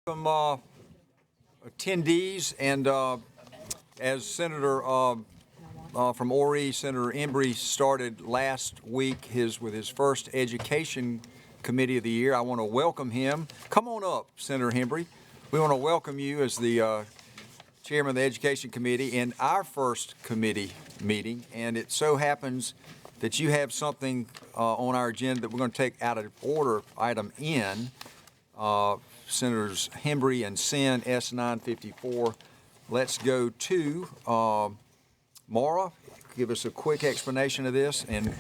Welcome attendees, and as Senator from Ori, Senator Embry started last week with his first Education Committee of the year, I want to welcome him. Come on up, Senator Embry. We want to welcome you as the Chairman of the Education Committee in our first committee meeting, and it so happens that you have something on our agenda that we're going to take out of order, item N. Senators Embry and Sen, S954. Let's go to Maura. Give us a quick explanation of this, and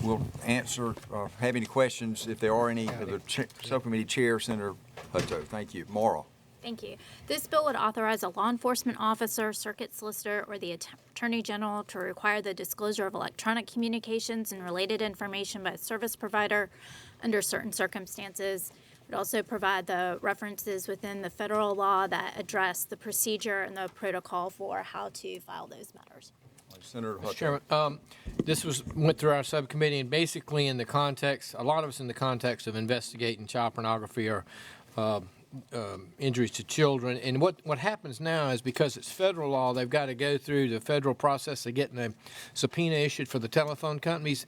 we'll answer, have any questions if there are any of the subcommittee chair, Senator Hutto. Thank you. Maura. Thank you. This bill would authorize a law enforcement officer, circuit solicitor, or the Attorney General to require the disclosure of electronic communications and related information by a service provider under certain circumstances. It would also provide the references within the federal law that address the procedure and the protocol for how to file those matters. Senator Hutto. Mr. Chairman, this went through our subcommittee, and basically in the context, a lot of us in the context of investigating child pornography or injuries to children. And what happens now is because it's federal law, they've got to go through the federal process of getting a subpoena issued for the telephone companies.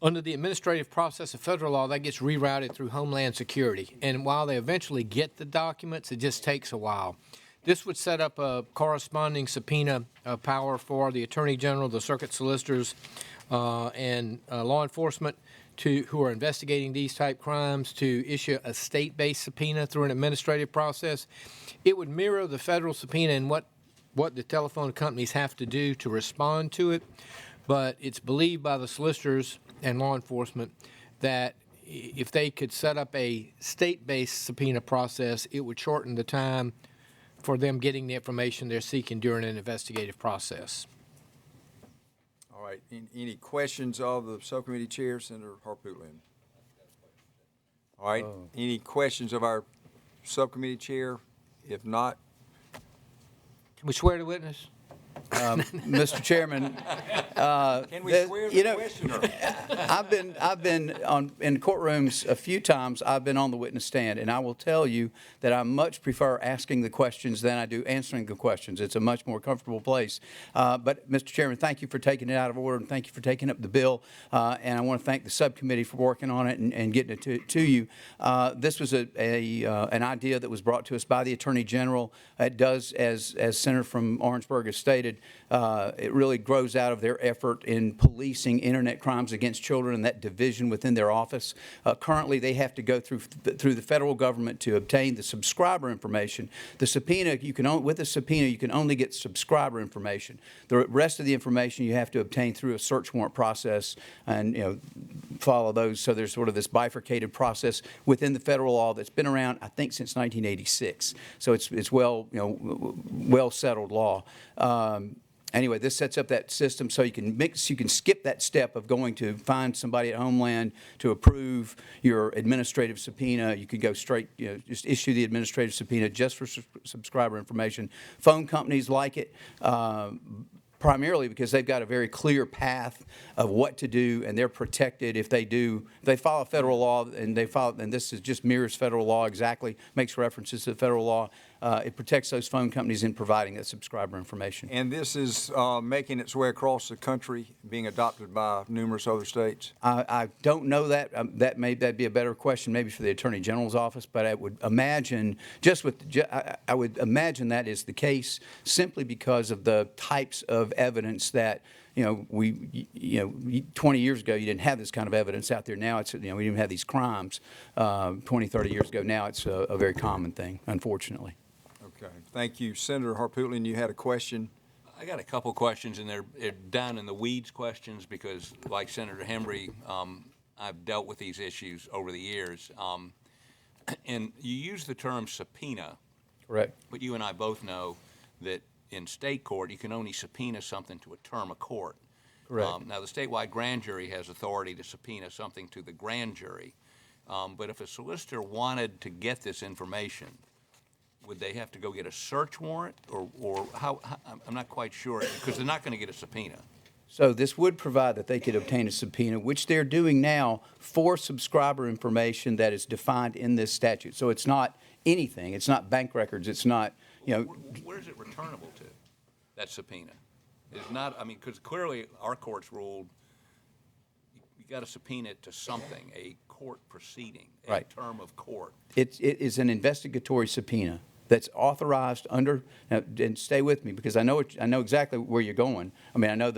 Under the administrative process of federal law, that gets rerouted through Homeland Security. And while they eventually get the documents, it just takes a while. This would set up a corresponding subpoena power for the Attorney General, the circuit solicitors, and law enforcement who are investigating these type crimes to issue a state-based subpoena through an administrative process. It would mirror the federal subpoena and what the telephone companies have to do to respond to it. But it's believed by the solicitors and law enforcement that if they could set up a state-based subpoena process, it would shorten the time for them getting the information they're seeking during an investigative process. All right. Any questions of the subcommittee chair, Senator Harpootlian? All right. Any questions of our subcommittee chair? If not, Can we swear the witness? Mr. Chairman, can we swear the questioner? I've been in courtrooms a few times. I've been on the witness stand, and I will tell you that I much prefer asking the questions than I do answering the questions. It's a much more comfortable place. But, Mr. Chairman, thank you for taking it out of order, and thank you for taking up the bill. And I want to thank the subcommittee for working on it and getting it to you. This was an idea that was brought to us by the Attorney General. It does, as Senator from Orangeburg has stated, it really grows out of their effort in policing internet crimes against children and that division within their office. Currently, they have to go through the federal government to obtain the subscriber information. The subpoena, with a subpoena, you can only get subscriber information. The rest of the information you have to obtain through a search warrant process and follow those. So there's sort of this bifurcated process within the federal law that's been around, I think, since 1986. So it's well settled law. Anyway, this sets up that system so you can skip that step of going to find somebody at Homeland to approve your administrative subpoena. You could go straight, just issue the administrative subpoena just for subscriber information. Phone companies like it. Primarily because they've got a very clear path of what to do, and they're protected if they follow federal law, and this just mirrors federal law exactly, makes references to federal law. It protects those phone companies in providing that subscriber information. And this is making its way across the country, being adopted by numerous other states? I don't know that. That'd be a better question maybe for the Attorney General's office, but I would imagine I would imagine that is the case simply because of the types of evidence that 20 years ago you didn't have this kind of evidence out there. Now we didn't have these crimes 20, 30 years ago. Now it's a very common thing, unfortunately. Okay, thank you. Senator Harpootlian, you had a question? I got a couple questions, and they're down in the weeds questions because, like Senator Embry, I've dealt with these issues over the years. And you use the term subpoena. Correct. But you and I both know that in state court, you can only subpoena something to a term of court. Correct. Now, the statewide grand jury has authority to subpoena something to the grand jury. But if a solicitor wanted to get this information, would they have to go get a search warrant, or how? I'm not quite sure, because they're not going to get a subpoena. So this would provide that they could obtain a subpoena, which they're doing now for subscriber information that is defined in this statute. So it's not anything. It's not bank records. It's not, Where is it returnable to, that subpoena? It's not, I mean, because clearly our courts ruled you got to subpoena it to something, a court proceeding, a Right. term of court. It is an investigatory subpoena that's authorized under, and stay with me because I know exactly where you're going. I mean, I know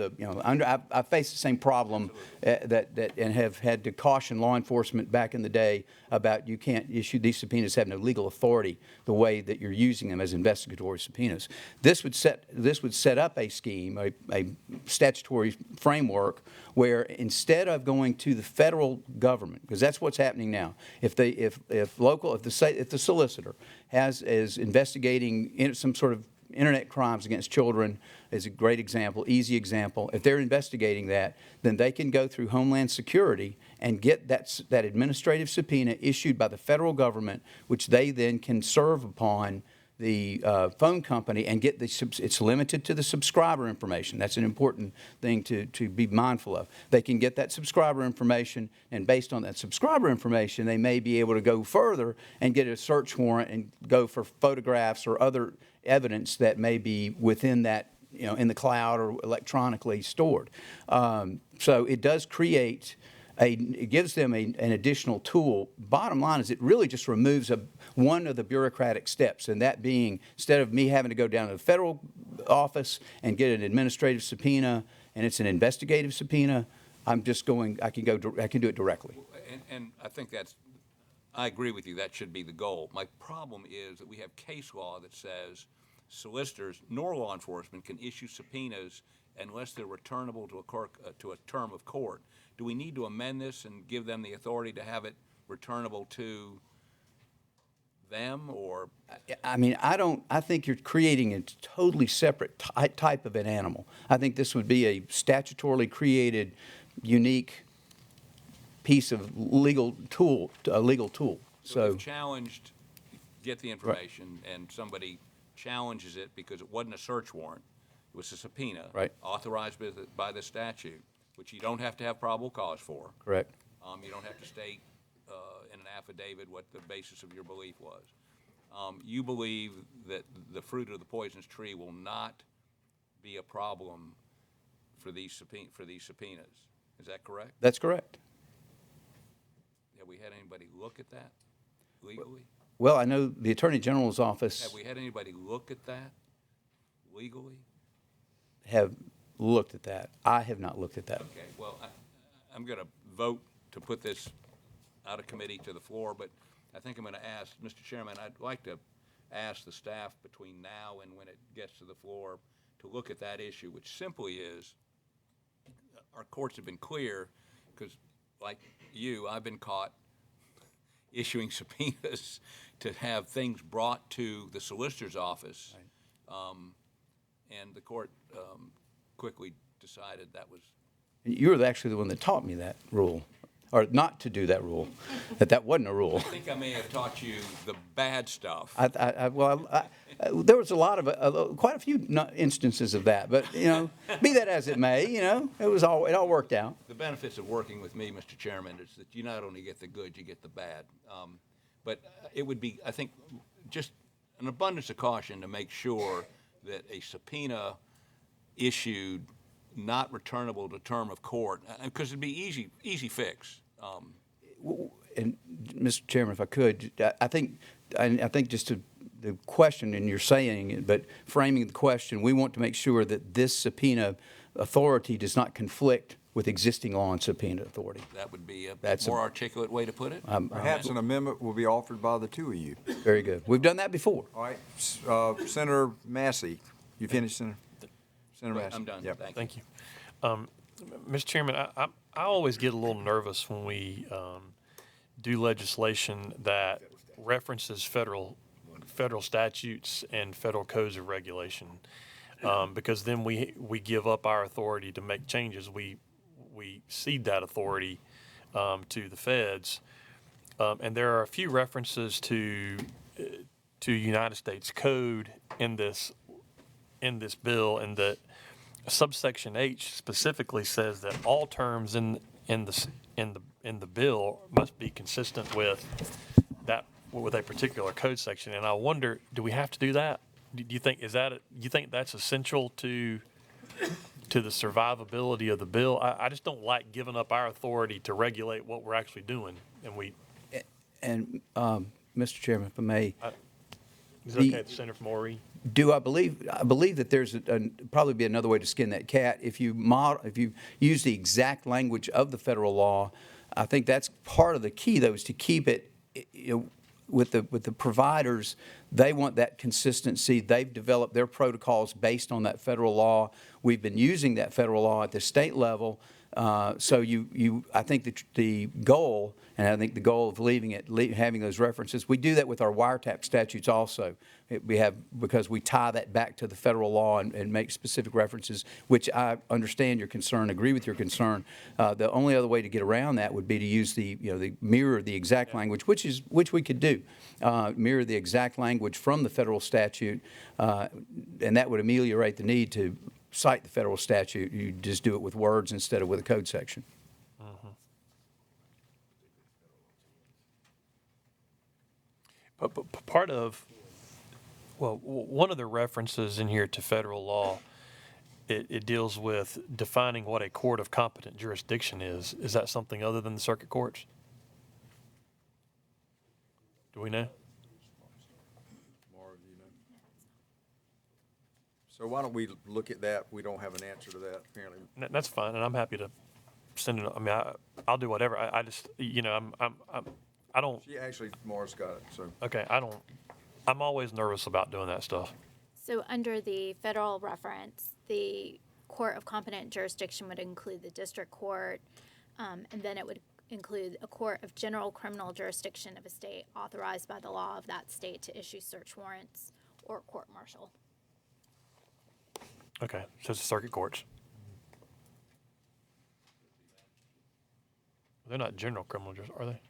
I faced the same problem and have had to caution law enforcement back in the day about you can't issue these subpoenas have no legal authority the way that you're using them as investigatory subpoenas. This would set up a scheme, a statutory framework where instead of going to the federal government, because that's what's happening now, if the solicitor is investigating some sort of internet crimes against children, is a great example, easy example. If they're investigating that, then they can go through Homeland Security and get that administrative subpoena issued by the federal government, which they then can serve upon the phone company and get it's limited to the subscriber information. That's an important thing to be mindful of. They can get that subscriber information, and based on that subscriber information, they may be able to go further and get a search warrant and go for photographs or other evidence that may be within that, in the cloud or electronically stored. So it does create it gives them an additional tool. Bottom line is it really just removes one of the bureaucratic steps, and that being instead of me having to go down to the federal office and get an administrative subpoena, and it's an investigative subpoena, I can do it directly. And I think I agree with you, that should be the goal. My problem is that we have case law that says solicitors nor law enforcement can issue subpoenas unless they're returnable to a term of court. Do we need to amend this and give them the authority to have it returnable to them, or? I mean, I think you're creating a totally separate type of an animal. I think this would be a statutorily created, unique piece of legal tool. So if challenged, get the information, right, and somebody challenges it because it wasn't a search warrant, it was a subpoena, right, authorized by the statute, which you don't have to have probable cause for. Correct. You don't have to state in an affidavit what the basis of your belief was. You believe that the fruit of the poisonous tree will not be a problem for these subpoenas. Is that correct? That's correct. Have we had anybody look at that legally? Well, I know the Attorney General's office. Have we had anybody look at that legally? Have looked at that. I have not looked at that. Okay, well, I'm going to vote to put this out of committee to the floor, but I think I'm going to ask, Mr. Chairman, I'd like to ask the staff between now and when it gets to the floor to look at that issue, which simply is, our courts have been clear, because like you, I've been caught issuing subpoenas to have things brought to the solicitor's office, right, and the court quickly decided that was. You were actually the one that taught me that rule, or not to do that rule, that wasn't a rule. I think I may have taught you the bad stuff. There was quite a few instances of that, but be that as it may, it all worked out. The benefits of working with me, Mr. Chairman, is that you not only get the good, you get the bad. But it would be, I think, just an abundance of caution to make sure that a subpoena issued not returnable to term of court, because it'd be easy fix. And Mr. Chairman, if I could, I think just the question, and you're saying it, but framing the question, we want to make sure that this subpoena authority does not conflict with existing law and subpoena authority. That would be a more articulate way to put it. Perhaps an amendment will be offered by the two of you. Very good. We've done that before. All right, Senator Massey, you finished, Senator? Senator Massey. I'm done. Yep. Thank you. Mr. Chairman, I always get a little nervous when we do legislation that references federal statutes and federal codes of regulation, because then we give up our authority to make changes. We cede that authority to the feds, and there are a few references to United States code in this bill, and that subsection H specifically says that all terms in the bill must be consistent with a particular code section. And I wonder, do we have to do that? Do you think that's essential to the survivability of the bill? I just don't like giving up our authority to regulate what we're actually doing. And, Mr. Chairman, if I may, Is that okay at the Center from Ori? I believe that there's probably be another way to skin that cat. If you use the exact language of the federal law, I think that's part of the key, though, is to keep it, with the providers. They want that consistency. They've developed their protocols based on that federal law. We've been using that federal law at the state level. So I think the goal, and I think the goal of having those references, we do that with our wiretap statutes also. Because we tie that back to the federal law and make specific references, which I understand your concern, agree with your concern. The only other way to get around that would be to use the mirror the exact language, which we could do, mirror the exact language from the federal statute, and that would ameliorate the need to cite the federal statute. You just do it with words instead of with a code section. But one of the references in here to federal law, it deals with defining what a court of competent jurisdiction is. Is that something other than the circuit courts? Do we know? So why don't we look at that? We don't have an answer to that, apparently. That's fine, and I'm happy to send it. I mean, I'll do whatever. I just, I don't. She actually, Morris got it, so. Okay, I'm always nervous about doing that stuff. So under the federal reference, the court of competent jurisdiction would include the district court, and then it would include a court of general criminal jurisdiction of a state authorized by the law of that state to issue search warrants or court-martial. Okay, so it's the circuit courts. They're not general criminal justice, are they?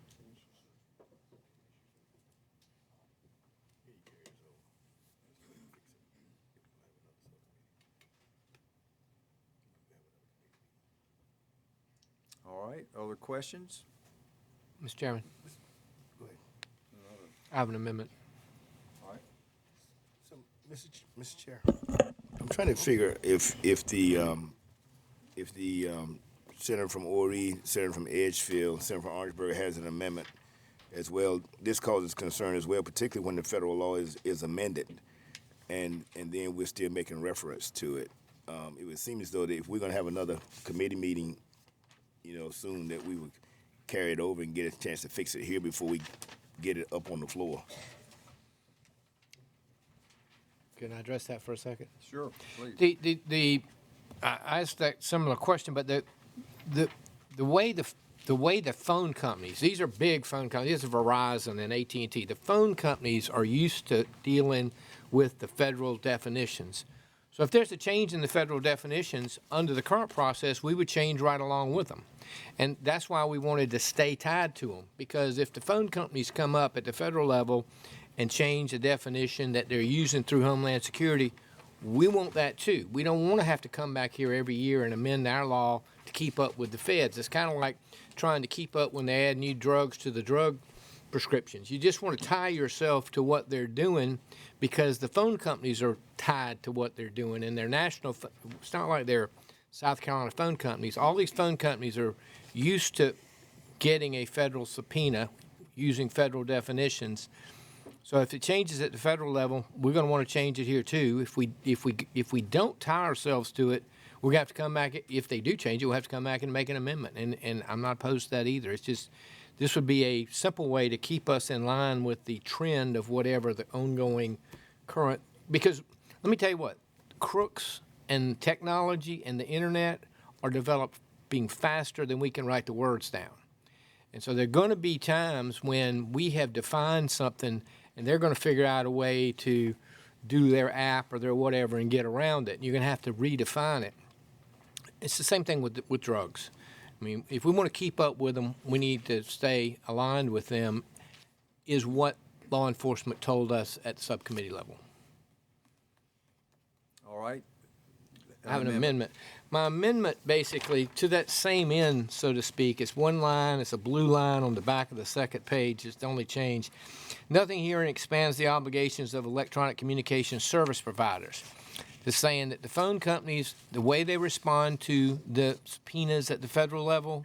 All right, other questions? Mr. Chairman. I have an amendment. All right. So, Mr. Chair, I'm trying to figure if the senator from Ori, senator from Edgefield, senator from Orangeburg has an amendment as well. This causes concern as well, particularly when the federal law is amended, and then we're still making reference to it. It would seem as though that if we're going to have another committee meeting, soon, that we would carry it over and get a chance to fix it here before we get it up on the floor. Can I address that for a second? Sure, please. I asked that similar question, but the way the phone companies, these are big phone companies, this is Verizon and AT&T, the phone companies are used to dealing with the federal definitions. So if there's a change in the federal definitions under the current process, we would change right along with them. And that's why we wanted to stay tied to them, because if the phone companies come up at the federal level and change the definition that they're using through Homeland Security, we want that too. We don't want to have to come back here every year and amend our law to keep up with the feds. It's kind of like trying to keep up when they add new drugs to the drug prescriptions. You just want to tie yourself to what they're doing, because the phone companies are tied to what they're doing, and they're national. It's not like they're South Carolina phone companies. All these phone companies are used to getting a federal subpoena using federal definitions. So if it changes at the federal level, we're going to want to change it here too. If we don't tie ourselves to it, we're going to have to come back. If they do change it, we'll have to come back and make an amendment. And I'm not opposed to that either. It's just, this would be a simple way to keep us in line with the trend of whatever the ongoing current, because let me tell you what, crooks and technology and the internet are developing faster than we can write the words down. And so there are going to be times when we have defined something and they're going to figure out a way to do their app or their whatever and get around it. And you're going to have to redefine it. It's the same thing with drugs. I mean, if we want to keep up with them, we need to stay aligned with them, is what law enforcement told us at the subcommittee level. All right. I have an amendment. My amendment basically to that same end, so to speak, it's one line, it's a blue line on the back of the second page, it's the only change. Nothing herein expands the obligations of electronic communication service providers. It's saying that the phone companies, the way they respond to the subpoenas at the federal level,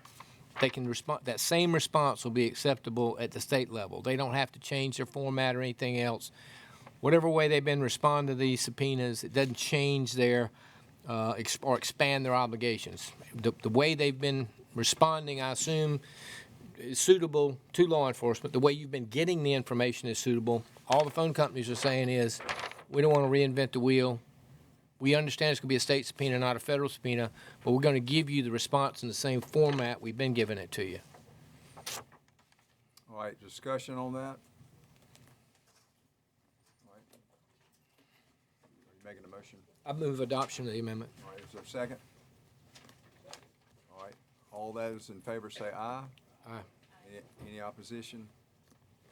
they can respond, that same response will be acceptable at the state level. They don't have to change their format or anything else. Whatever way they've been responding to these subpoenas, it doesn't change their or expand their obligations. The way they've been responding, I assume, is suitable to law enforcement. The way you've been getting the information is suitable. All the phone companies are saying is, we don't want to reinvent the wheel. We understand it's going to be a state subpoena, not a federal subpoena, but we're going to give you the response in the same format we've been giving it to you. All right, discussion on that? All right. Are you making a motion? I move adoption of the amendment. All right, is there a second? All right, all those in favor say aye. Aye. Any opposition?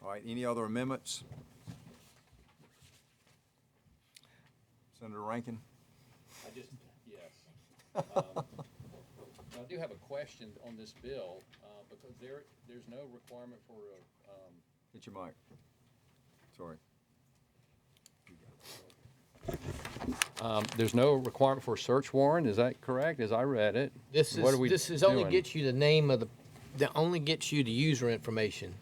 All right, any other amendments? Senator Rankin? Yes. I do have a question on this bill, because there's no requirement for Hit your mic. Sorry. there's no requirement for a search warrant. Is that correct? As I read it, This what are we is only doing? gets you the name of that only gets you the user information.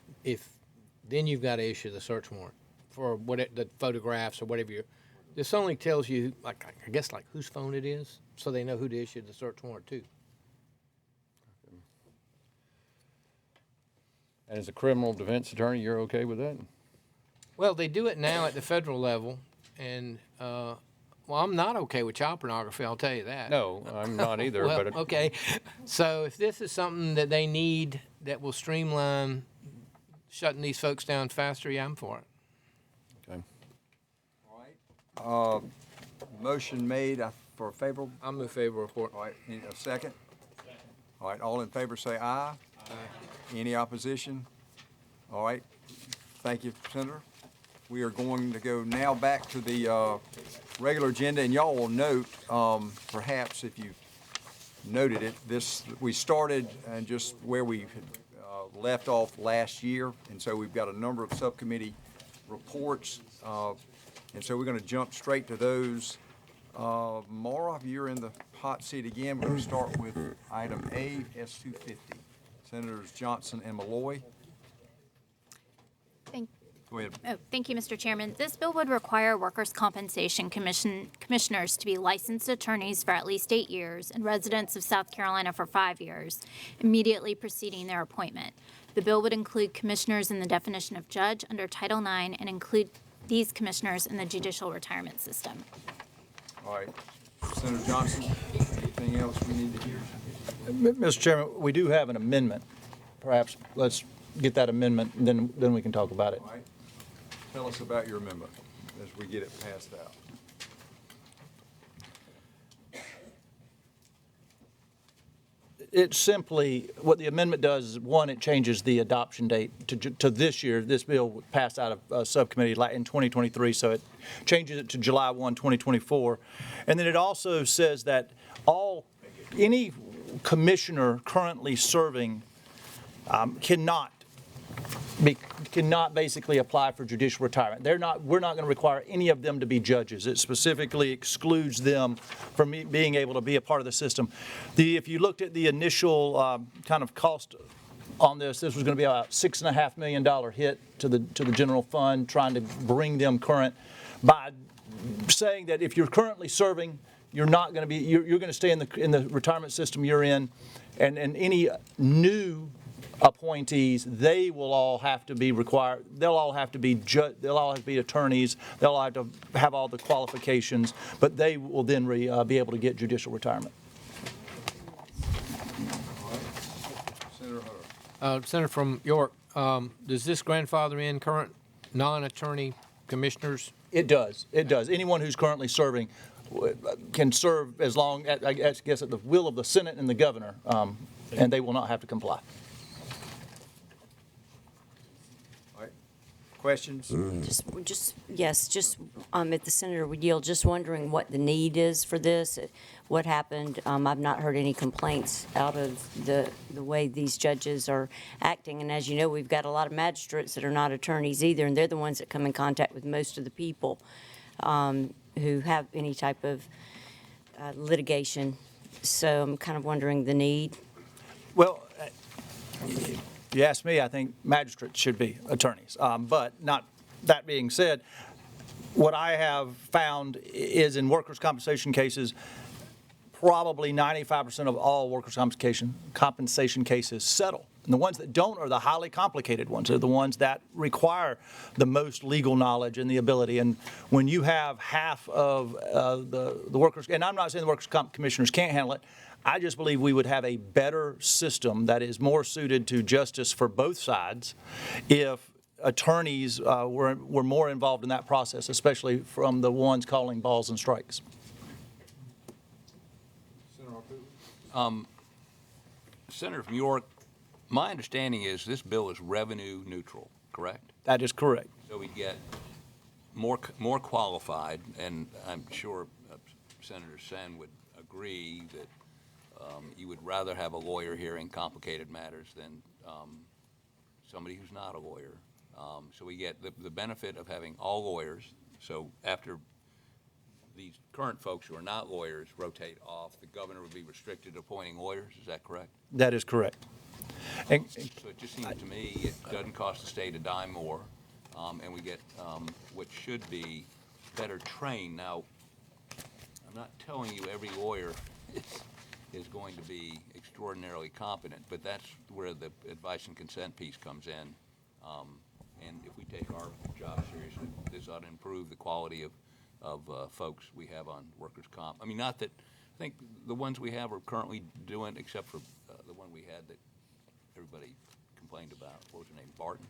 Then you've got to issue the search warrant for the photographs or whatever this only tells you, like, I guess, like whose phone it is, so they know who to issue the search warrant to. And as a criminal defense attorney, you're okay with that? Well, they do it now at the federal level, and I'm not okay with child pornography. I'll tell you that. No, I'm not either. Well, but okay. So if this is something that they need that will streamline shutting these folks down faster, yeah, I'm for it. okay. All right. Motion made for a favorable. I'll move favorable report. All right, a second? All right, all in favor say aye. Aye. Any opposition? All right, thank you, Senator. We are going to go now back to the regular agenda, and y'all will note, perhaps if you noted it, we started just where we had left off last year, and so we've got a number of subcommittee reports, and so we're going to jump straight to those. Maura, you're in the hot seat again. We're going to start with item A, S-250. Senators Johnson and Malloy. Go ahead. Thank you, Mr. Chairman. This bill would require workers' compensation commissioners to be licensed attorneys for at least 8 years and residents of South Carolina for 5 years, immediately preceding their appointment. The bill would include commissioners in the definition of judge under Title IX and include these commissioners in the judicial retirement system. All right. Senator Johnson, anything else we need to hear? Mr. Chairman, we do have an amendment. Perhaps let's get that amendment, and then we can talk about it. All right. Tell us about your amendment as we get it passed out. It's simply, what the amendment does is, one, it changes the adoption date to this year. This bill passed out of subcommittee in 2023, so it changes it to July 1, 2024. And then it also says that any commissioner currently serving cannot basically apply for judicial retirement. We're not going to require any of them to be judges. It specifically excludes them from being able to be a part of the system. If you looked at the initial kind of cost on this was going to be about $6.5 million hit to the general fund, trying to bring them current by saying that if you're currently serving, you're not going to be. You're going to stay in the retirement system you're in, and any new appointees, they will all have to be required. They'll all have to be attorneys. They'll all have to have all the qualifications, but they will then be able to get judicial retirement. Senator Hutter. Senator from York, does this grandfather in current non-attorney commissioners? It does. It does. Anyone who's currently serving can serve as long, I guess, at the will of the Senate and the governor, and they will not have to comply. All right. Questions? Just if the senator would yield, just wondering what the need is for this, what happened. I've not heard any complaints out of the way these judges are acting. And as you know, we've got a lot of magistrates that are not attorneys either, and they're the ones that come in contact with most of the people who have any type of litigation. So I'm kind of wondering the need. Well, if you ask me, I think magistrates should be attorneys. But not that being said, what I have found is in workers' compensation cases, probably 95% of all workers' compensation cases settle. And the ones that don't are the highly complicated ones. They're the ones that require the most legal knowledge and the ability. And when you have half of the workers, and I'm not saying the workers' comp commissioners can't handle it, I just believe we would have a better system that is more suited to justice for both sides if attorneys were more involved in that process, especially from the ones calling balls and strikes. Senator from York, my understanding is this bill is revenue neutral, correct? That is correct. So we get more qualified, and I'm sure Senator Sen would agree that you would rather have a lawyer hearing complicated matters than somebody who's not a lawyer. So we get the benefit of having all lawyers. So after these current folks who are not lawyers rotate off, the governor would be restricted to appointing lawyers. Is that correct? That is correct. And, So it just seems to me it doesn't cost the state a dime more, and we get what should be better trained. Now, I'm not telling you every lawyer is going to be extraordinarily competent, but that's where the advice and consent piece comes in. And if we take our job seriously, this ought to improve the quality of folks we have on workers' comp. I mean, not that, I think the ones we have are currently doing, except for the one we had that everybody complained about. What was her name? Barton.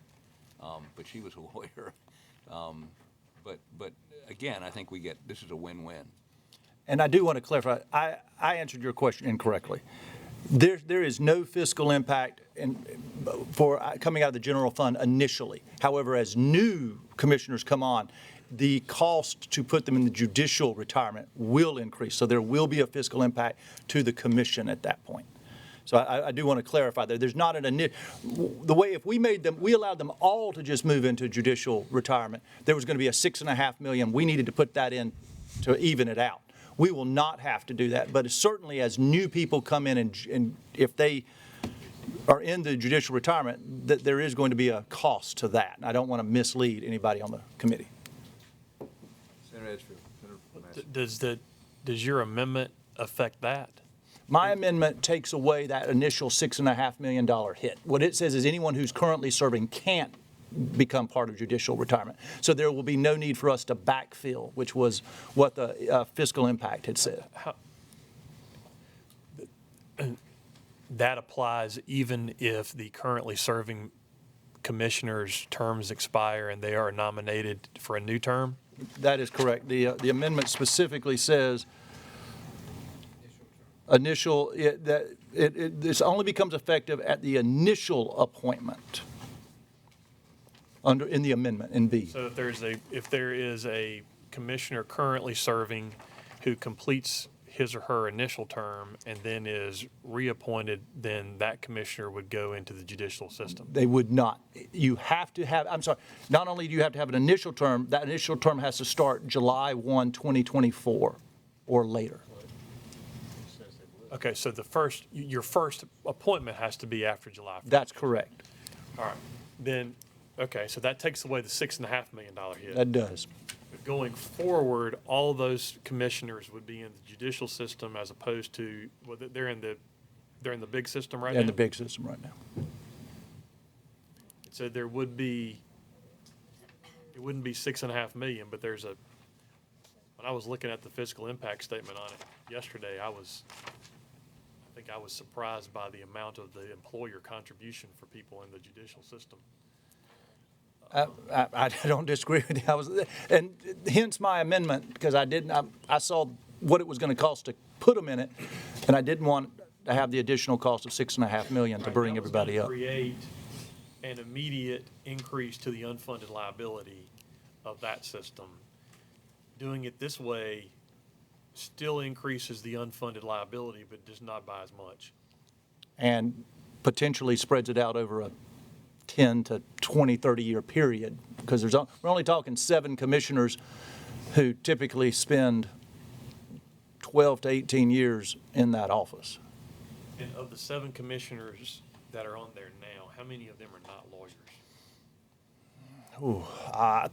But she was a lawyer. But again, I think this is a win-win. and I do want to clarify, I answered your question incorrectly. There is no fiscal impact for coming out of the general fund initially. However, as new commissioners come on, the cost to put them in the judicial retirement will increase. So there will be a fiscal impact to the commission at that point. So I do want to clarify that there's not the way if we allowed them all to just move into judicial retirement, there was going to be a $6.5 million. We needed to put that in to even it out. We will not have to do that, but certainly as new people come in and if they are in the judicial retirement, that there is going to be a cost to that. And I don't want to mislead anybody on the committee. Senator Edgefield. Does your amendment affect that? My amendment takes away that initial $6.5 million hit. What it says is anyone who's currently serving can't become part of judicial retirement. So there will be no need for us to backfill, which was what the fiscal impact had said. That applies even if the currently serving commissioners' terms expire and they are nominated for a new term? That is correct. The amendment specifically says this only becomes effective at the initial appointment in the amendment in B. So if there is a commissioner currently serving who completes his or her initial term and then is reappointed, then that commissioner would go into the judicial system. They would not. You have to have, I'm sorry, not only do you have to have an initial term, that initial term has to start July 1, 2024 or later. Okay, so your first appointment has to be after July 1st. That's correct. All right. Then, okay, so that takes away the $6.5 million hit. That does. But going forward, all those commissioners would be in the judicial system as opposed to, well, they're in the big system right now? In the big system right now. So it wouldn't be $6.5 million, but when I was looking at the fiscal impact statement on it yesterday, I think I was surprised by the amount of the employer contribution for people in the judicial system. I don't disagree with you. And hence my amendment, because I saw what it was going to cost to put them in it, and I didn't want to have the additional cost of $6.5 million to bring everybody up. an immediate increase to the unfunded liability of that system. Doing it this way still increases the unfunded liability, but does not by as much. And potentially spreads it out over a 10 to 20, 30-year period, because we're only talking 7 commissioners who typically spend 12 to 18 years in that office. And of the 7 commissioners that are on there now, how many of them are not lawyers?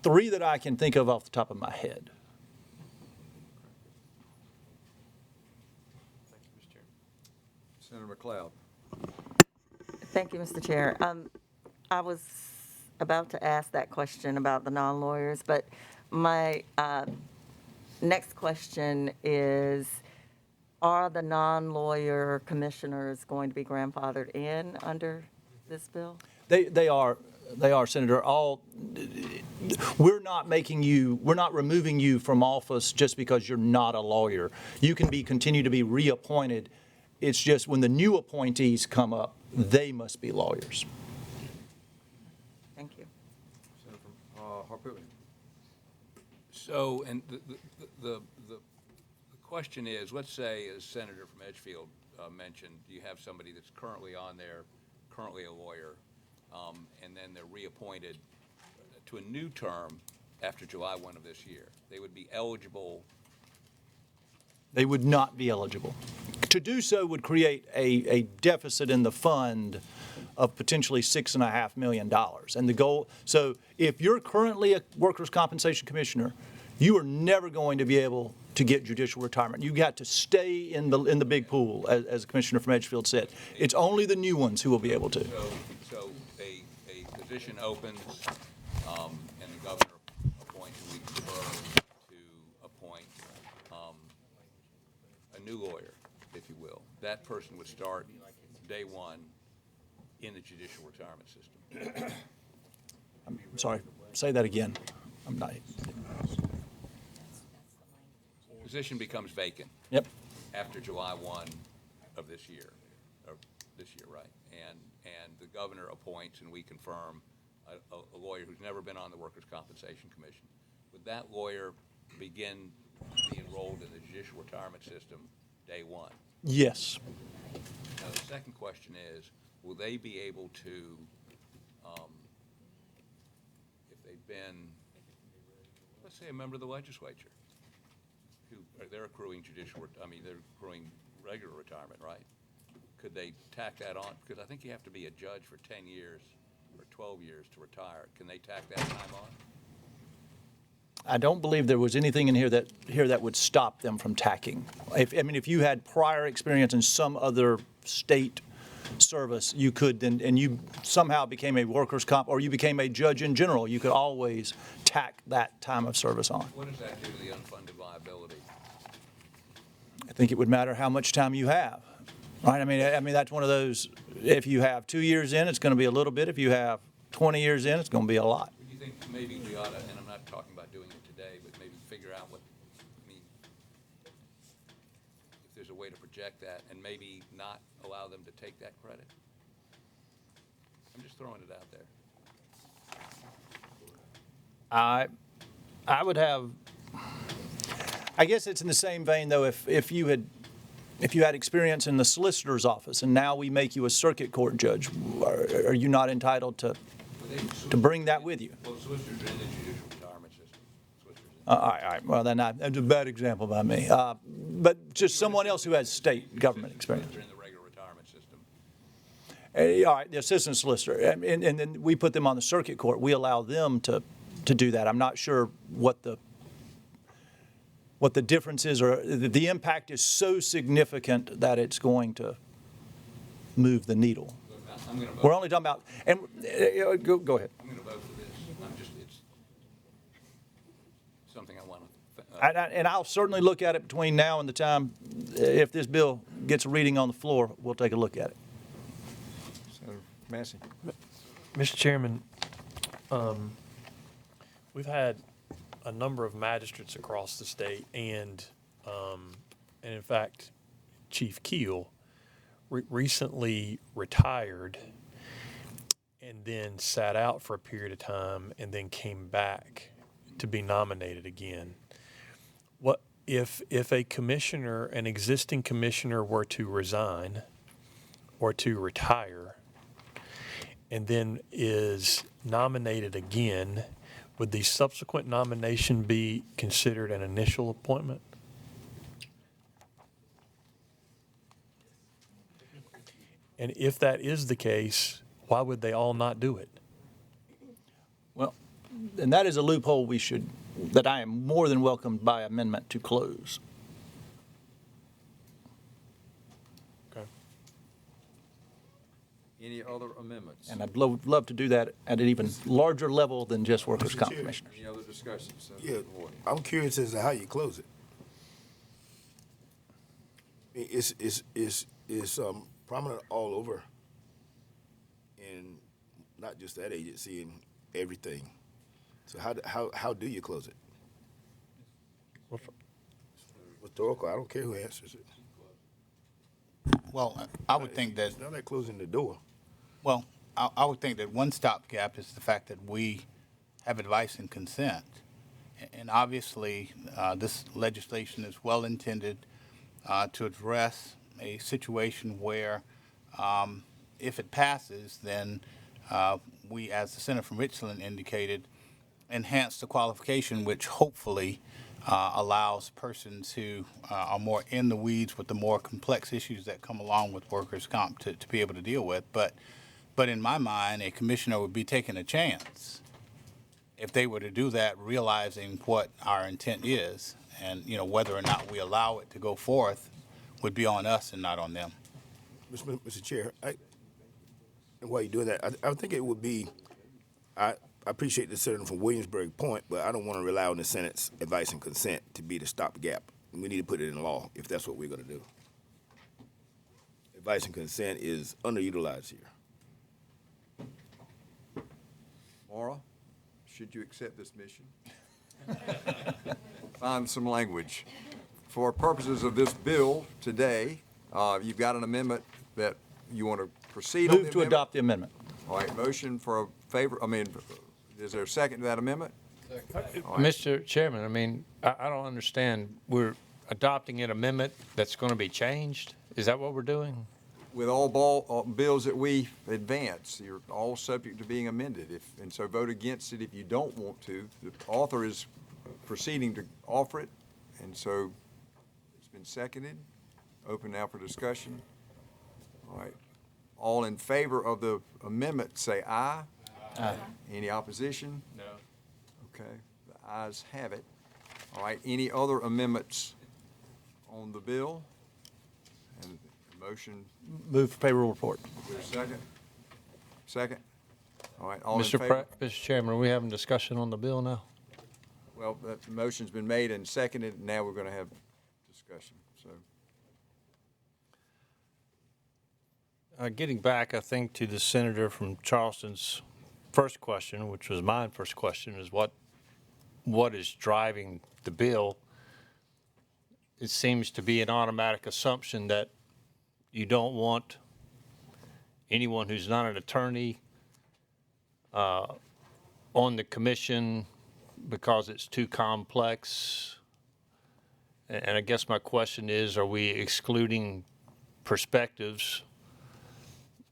3 that I can think of off the top of my head. Thank you, Mr. Chairman. Senator McLeod. Thank you, Mr. Chair. I was about to ask that question about the non-lawyers, but my next question is, are the non-lawyer commissioners going to be grandfathered in under this bill? They are, Senator. We're not removing you from office just because you're not a lawyer. You can continue to be reappointed. It's just when the new appointees come up, they must be lawyers. Thank you. Senator Harpootlian. So, and the question is, let's say, as Senator from Edgefield mentioned, you have somebody that's currently on there, currently a lawyer, and then they're reappointed to a new term after July 1 of this year. They would be eligible. They would not be eligible. To do so would create a deficit in the fund of potentially $6.5 million. And the goal, so if you're currently a workers' compensation commissioner, you are never going to be able to get judicial retirement. You got to stay in the big pool, as Commissioner from Edgefield said. It's only the new ones who will be able to. So a position opens, and the governor appoints, and we prefer to appoint a new lawyer, if you will. That person would start day 1 in the judicial retirement system. I'm sorry, say that again. I'm not. Position becomes vacant. Yep. After July 1 of this year, right? And the governor appoints, and we confirm a lawyer who's never been on the Workers' Compensation Commission. Would that lawyer begin to be enrolled in the judicial retirement system day 1? Yes. Now, the second question is, will they be able to, if they've been, let's say, a member of the legislature, they're accruing they're accruing regular retirement, right? Could they tack that on? Because I think you have to be a judge for 10 years or 12 years to retire. Can they tack that time on? I don't believe there was anything in here that would stop them from tacking. If you had prior experience in some other state service, you could then, and you somehow became a workers' comp, or you became a judge in general, you could always tack that time of service on. What does that do to the unfunded liability? I think it would matter how much time you have, right? I mean that's one of those. If you have 2 years in, it's going to be a little bit. If you have 20 years in, it's going to be a lot. Do you think maybe we ought to, and I'm not talking about doing it today, but maybe figure out if there's a way to project that and maybe not allow them to take that credit? I'm just throwing it out there. I would have. I guess it's in the same vein, though, if you had experience in the solicitor's office and now we make you a circuit court judge, are you not entitled to bring that with you? Well, solicitors are in the judicial retirement system. All right. Well, then that's a bad example by me. But just someone else who has state government experience. They're in the regular retirement system. All right, the assistant solicitor. And then we put them on the circuit court. We allow them to do that. I'm not sure what the difference is, or the impact is so significant that it's going to move the needle. We're only talking about, and go ahead. I'm going to vote for this. It's something I want to. And I'll certainly look at it between now and the time, if this bill gets a reading on the floor, we'll take a look at it. Senator Massey. Mr. Chairman, we've had a number of magistrates across the state, and in fact, Chief Keel recently retired, and then sat out for a period of time and then came back to be nominated again. What if a commissioner, an existing commissioner, were to resign or to retire and then is nominated again, would the subsequent nomination be considered an initial appointment? And if that is the case, why would they all not do it? Well, and that is a loophole that I am more than welcomed by amendment to close. Okay. Any other amendments? And I'd love to do that at an even larger level than just workers' Mr. comp Chair. commissioners. Any other discussions? Yeah, I'm curious as to how you close it. It's prominent all over, and not just that agency and everything. So how do you close it? Rhetorical. I don't care who answers it. Well, I would think that, It's not like closing the door. well, I would think that one stopgap is the fact that we have advice and consent. And obviously, this legislation is well-intended to address a situation where, if it passes, then we, as the Senator from Richland indicated, enhance the qualification, which hopefully allows persons who are more in the weeds with the more complex issues that come along with workers' comp to be able to deal with. But in my mind, a commissioner would be taking a chance if they were to do that, realizing what our intent is, and whether or not we allow it to go forth would be on us and not on them. Mr. Chair, and while you're doing that, I think it would be, I appreciate the senator from Williamsburg point, but I don't want to rely on the Senate's advice and consent to be the stopgap. We need to put it in law if that's what we're going to do. Advice and consent is underutilized here. Maura, should you accept this mission? Find some language. For purposes of this bill today, you've got an amendment that you want to proceed on the Move to amendment? adopt the amendment. All right, motion for a favor, is there a second to that amendment? Mr. Chairman, I don't understand. We're adopting an amendment that's going to be changed? Is that what we're doing? With all bills that we advance, you're all subject to being amended. And so vote against it if you don't want to. The author is proceeding to offer it, and so it's been seconded. Open now for discussion. All right. All in favor of the amendment, say aye. Aye. Any opposition? No. Okay, the ayes have it. All right, any other amendments on the bill? And the motion, Move for payroll report. is there a second? Second? All right, all in Mr. favor? Mr. Chairman, are we having discussion on the bill now? Well, the motion's been made and seconded, and now we're going to have discussion, so. Getting back, I think, to the senator from Charleston's first question, which was my first question, is what is driving the bill? It seems to be an automatic assumption that you don't want anyone who's not an attorney on the commission because it's too complex. And I guess my question is, are we excluding perspectives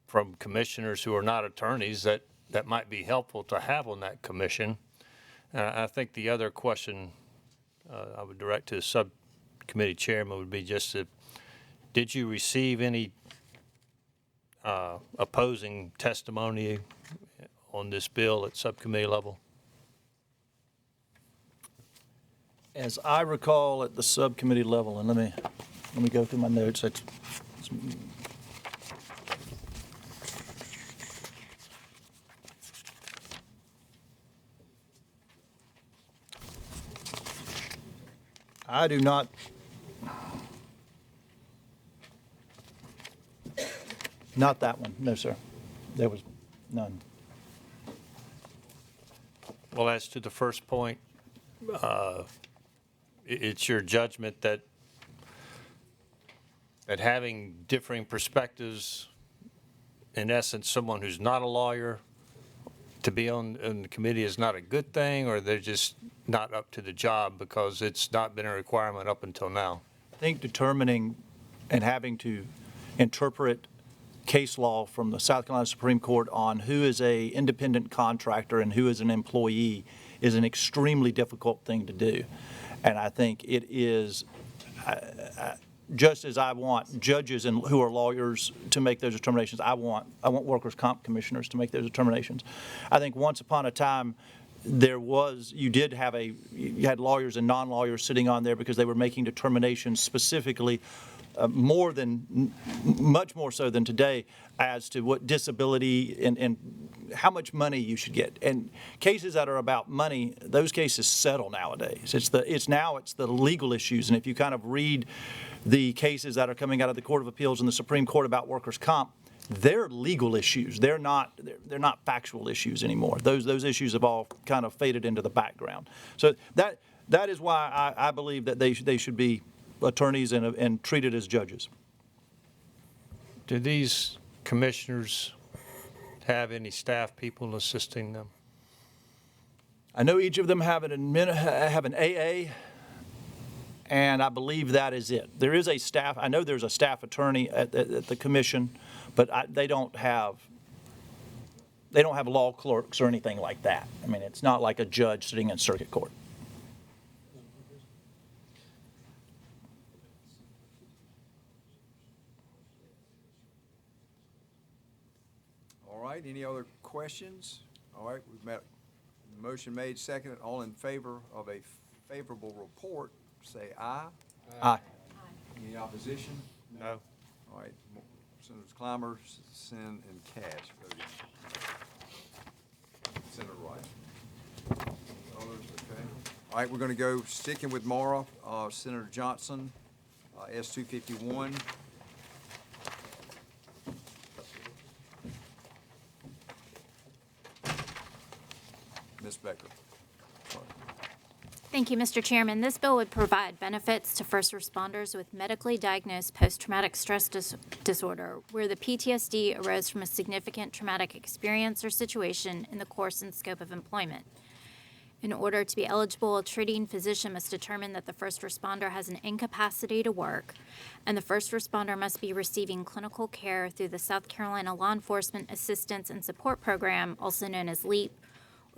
from commissioners who are not attorneys that might be helpful to have on that commission? I think the other question I would direct to the subcommittee chairman would be just did you receive any opposing testimony on this bill at subcommittee level? As I recall at the subcommittee level, and let me go through my notes. I do not. Not that one. No, sir. There was none. Well, as to the first point, it's your judgment that having differing perspectives, in essence, someone who's not a lawyer to be on the committee is not a good thing, or they're just not up to the job because it's not been a requirement up until now? I think determining and having to interpret case law from the South Carolina Supreme Court on who is a independent contractor and who is an employee is an extremely difficult thing to do. And I think it is, just as I want judges and who are lawyers to make those determinations, I want workers' comp commissioners to make those determinations. I think once upon a time, you had lawyers and non-lawyers sitting on there because they were making determinations specifically much more so than today as to what disability and how much money you should get. And cases that are about money, those cases settle nowadays. It's the legal issues. And if you kind of read the cases that are coming out of the Court of Appeals and the Supreme Court about workers' comp, they're legal issues. They're not factual issues anymore. Those issues have all kind of faded into the background. So that is why I believe that they should be attorneys and treated as judges. Do these commissioners have any staff people assisting them? I know each of them have an AA, and I believe that is it. There is a staff. I know there's a staff attorney at the commission, but they don't have law clerks or anything like that. I mean, it's not like a judge sitting in circuit court. All right, any other questions? All right, we've met, motion made, seconded. All in favor of a favorable report, say aye. Aye. Any opposition? No. All right, Senators Clymer, Sin, and Cash voting. Senator Wright. Others, okay. All right, we're going to go, sticking with Mara, Senator Johnson, S-251. Ms. Becker. Sorry. Thank you, Mr. Chairman. This bill would provide benefits to first responders with medically diagnosed post-traumatic stress disorder, where the PTSD arose from a significant traumatic experience or situation in the course and scope of employment. In order to be eligible, a treating physician must determine that the first responder has an incapacity to work, and the first responder must be receiving clinical care through the South Carolina Law Enforcement Assistance and Support Program, also known as LEAP,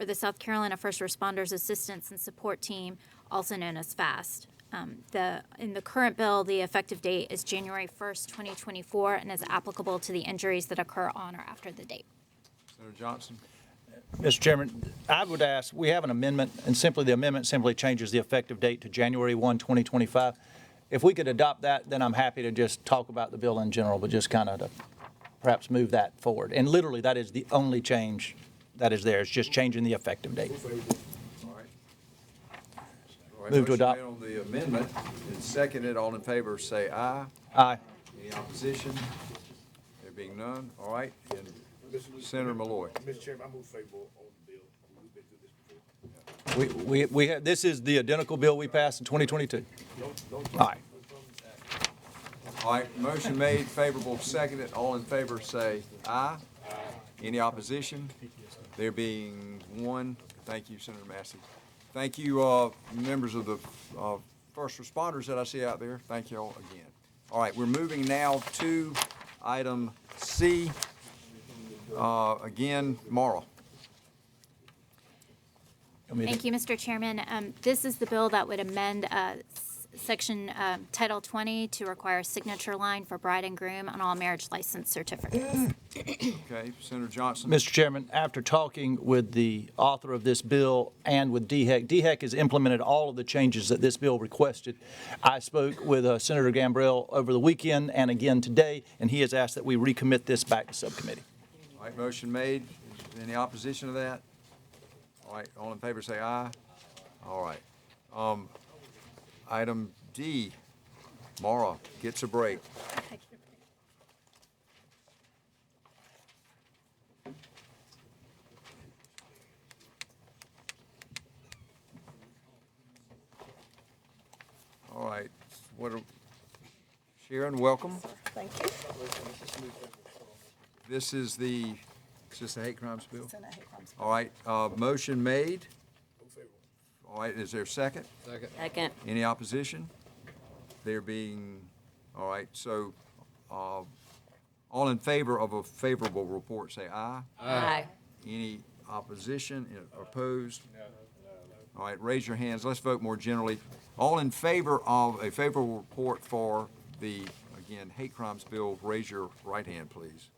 or the South Carolina First Responders Assistance and Support Team, also known as FAST. In the current bill, the effective date is January 1st, 2024, and is applicable to the injuries that occur on or after the date. Senator Johnson. Mr. Chairman, I would ask, we have an amendment, and the amendment simply changes the effective date to January 1, 2025. If we could adopt that, then I'm happy to just talk about the bill in general, but just kind of to perhaps move that forward. And literally, that is the only change that is there. It's just changing the effective date. All right, Move to adopt. motion made on the amendment, and seconded. All in favor, say aye. Aye. Any opposition? There being none, all right, and Senator Malloy. Mr. Chairman, I move favorable on the bill. We've been through this before. We have, this is the identical bill we passed in 2022. All right. All right, motion made, favorable, seconded. All in favor, say aye. Aye. Any opposition? There being one, thank you, Senator Massey. Thank you, members of the first responders that I see out there. Thank you all again. All right, we're moving now to item C. Again, Mara. Thank you, Mr. Chairman. This is the bill that would amend Section Title 20 to require a signature line for bride and groom on all marriage license certificates. Okay, Senator Johnson. Mr. Chairman, after talking with the author of this bill and with DHEC has implemented all of the changes that this bill requested. I spoke with Senator Gambrell over the weekend and again today, and he has asked that we recommit this back to subcommittee. All right, motion made. Is there any opposition to that? All right, all in favor say aye. All right. Item D, Mara gets a break. All right, Sharon, welcome. Thank you. This is the Is this a hate crimes bill? All right, motion made. All right, is there a second? Second. Any opposition? There being, all right, so, all in favor of a favorable report, say aye. Aye. Any opposition, opposed? All right, raise your hands. Let's vote more generally. All in favor of a favorable report for the, again, hate crimes bill, raise your right hand, please.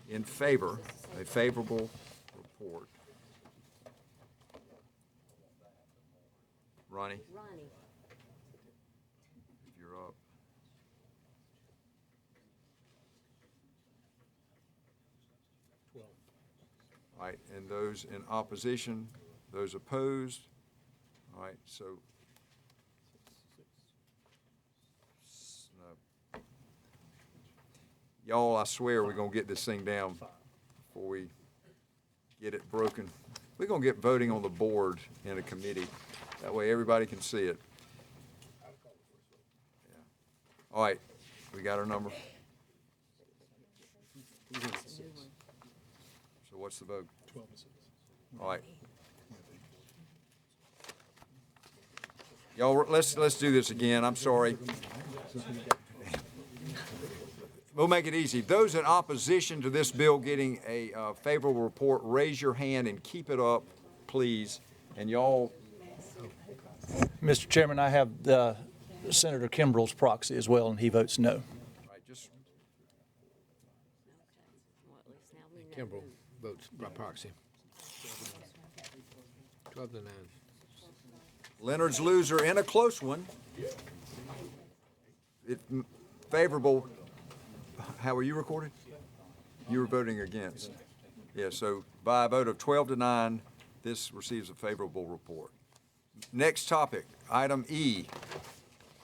In favor, a favorable report. Ronnie, if you're up. All right, and those in opposition, those opposed? All right, so. No. Y'all, I swear we're gonna get this thing down before we get it broken. We're gonna get voting on the board in a committee. That way everybody can see it. Yeah. All right, we got our number. So what's the vote? 12-6. All right. Y'all, let's do this again. I'm sorry. We'll make it easy. Those in opposition to this bill getting a favorable report, raise your hand and keep it up, please. And y'all. Mr. Chairman, I have Senator Kimbrell's proxy as well, and he votes no. All right, just. Kimbrell votes by proxy. 12-9. Leonard's loser in a close one. Favorable. How were you recorded? You were voting against. Yeah, so by a vote of 12-9, this receives a favorable report. Next topic, item E.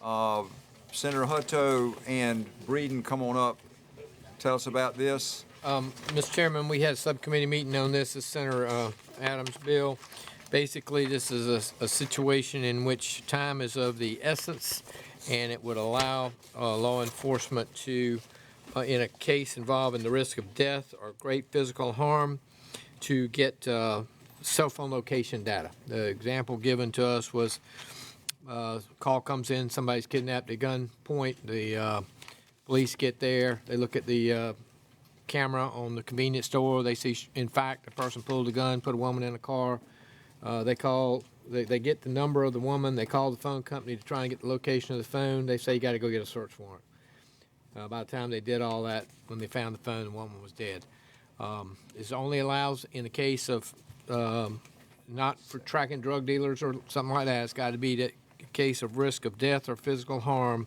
Senator Hutto and Breeden, come on up. Tell us about this. Mr. Chairman, we had a subcommittee meeting on this. This is Senator Adams' bill. Basically, this is a situation in which time is of the essence, and it would allow law enforcement to, in a case involving the risk of death or great physical harm, to get cell phone location data. The example given to us was call comes in, somebody's kidnapped at gunpoint. The police get there, they look at the camera on the convenience store. They see, in fact, a person pulled a gun, put a woman in a car. They get the number of the woman. They call the phone company to try and get the location of the phone. They say, you got to go get a search warrant. By the time they did all that, when they found the phone, the woman was dead. This only allows in the case of not for tracking drug dealers or something like that. It's got to be the case of risk of death or physical harm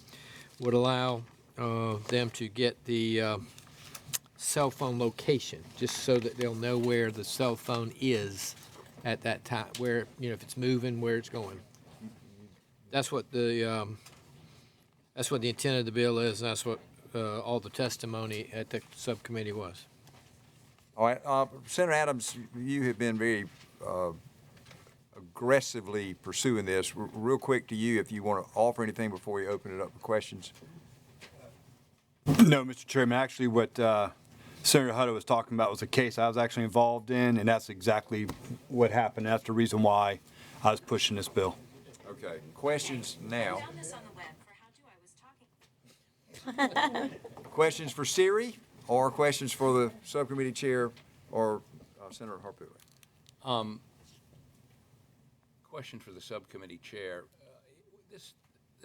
would allow them to get the cell phone location, just so that they'll know where the cell phone is at that time, where, if it's moving, where it's going. That's what the intent of the bill is, and that's what all the testimony at the subcommittee was. All right, Senator Adams, you have been very aggressively pursuing this. Real quick to you, if you want to offer anything before we open it up for questions. No, Mr. Chairman. Actually, what Senator Hutto was talking about was a case I was actually involved in, and that's exactly what happened. That's the reason why I was pushing this bill. Okay, questions now. I found this on the web for how do I was talking. Questions for Siri or questions for the subcommittee chair or Senator Harpooler? Question for the subcommittee chair. This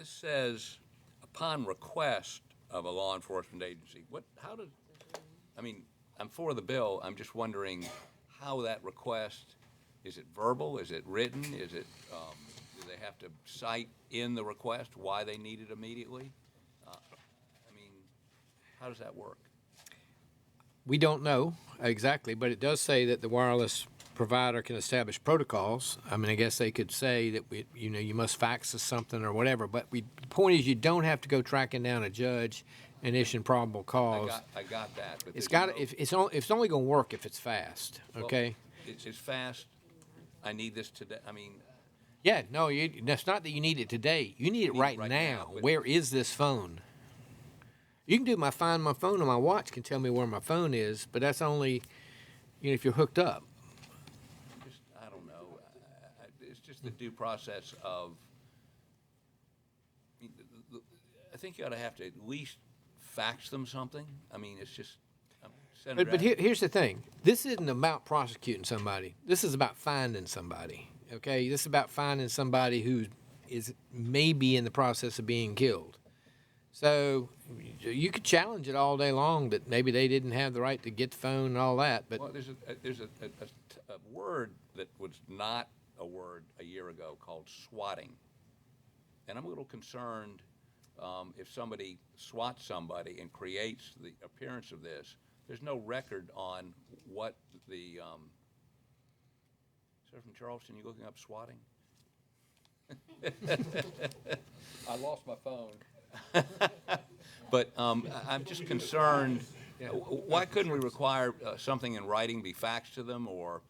says upon request of a law enforcement agency. I'm for the bill. I'm just wondering how that request, is it verbal? Is it written? Is it, do they have to cite in the request why they need it immediately? How does that work? We don't know exactly, but it does say that the wireless provider can establish protocols. I guess they could say that you must fax us something or whatever. But the point is, you don't have to go tracking down a judge and issuing probable cause. I got that. But it's only going to work if it's fast. Okay. Well, it's fast. I need this today. Yeah. No. That's not that you need it today. You need it right now. Where is this phone? You can do my Find My Phone on my watch can tell me where my phone is, but that's only, if you're hooked up. I don't know. It's just the due process of, I think you ought to have to at least fax them something. I mean, it's just, Senator But here's the thing. This isn't about prosecuting somebody. This is about finding somebody, okay? This is about finding somebody who is maybe in the process of being killed. So you could challenge it all day long that maybe they didn't have the right to get the phone and all that, but Well, there's a word that was not a word a year ago called swatting. And I'm a little concerned if somebody swats somebody and creates the appearance of this, there's no record on what the, sir from Charleston, you looking up swatting? I lost my phone. But I'm just concerned, why couldn't we require something in writing be faxed to them, or?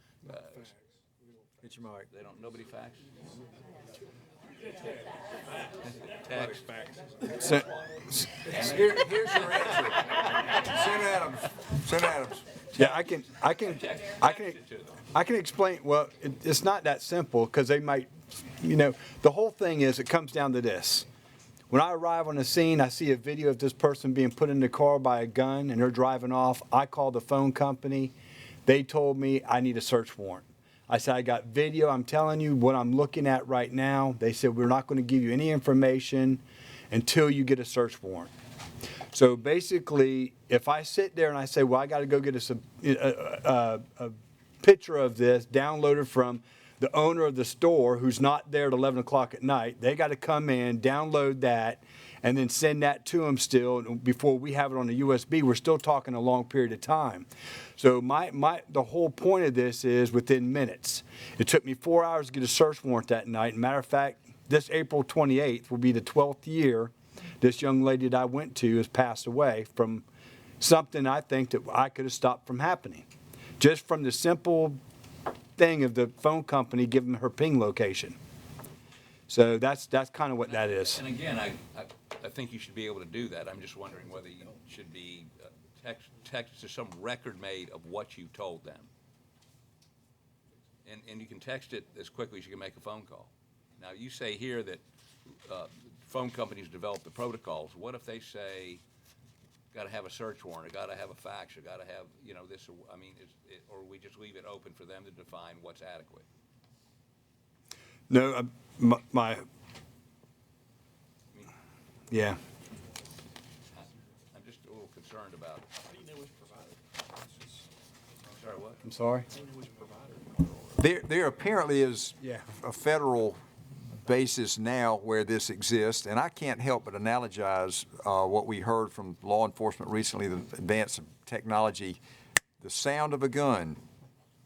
Get your mic. They don't, nobody fax? Text. Here's your answer. Senator Adams. Yeah, I can explain. Well, it's not that simple because they might, the whole thing is it comes down to this. When I arrive on the scene, I see a video of this person being put in the car by a gun and they're driving off. I call the phone company. They told me I need a search warrant. I said, I got video. I'm telling you what I'm looking at right now. They said, we're not going to give you any information until you get a search warrant. So basically, if I sit there and I say, well, I got to go get a picture of this downloaded from the owner of the store who's not there at 11 o'clock at night, they got to come in, download that, and then send that to them still. Before we have it on the USB, we're still talking a long period of time. So the whole point of this is within minutes. It took me 4 hours to get a search warrant that night. Matter of fact, this April 28th will be the 12th year this young lady that I went to has passed away from something I think that I could have stopped from happening. Just from the simple thing of the phone company giving her ping location. So that's kind of what that is. And again, I think you should be able to do that. I'm just wondering whether you should be text to some record made of what you told them. And you can text it as quickly as you can make a phone call. Now, you say here that phone companies develop the protocols. What if they say, got to have a search warrant, got to have a fax, or got to have, this, or we just leave it open for them to define what's adequate? No, yeah. I'm just a little concerned about. Sorry, what? I'm sorry? There apparently is a federal basis now where this exists, and I can't help but analogize what we heard from law enforcement recently, the advance of technology, the sound of a gun.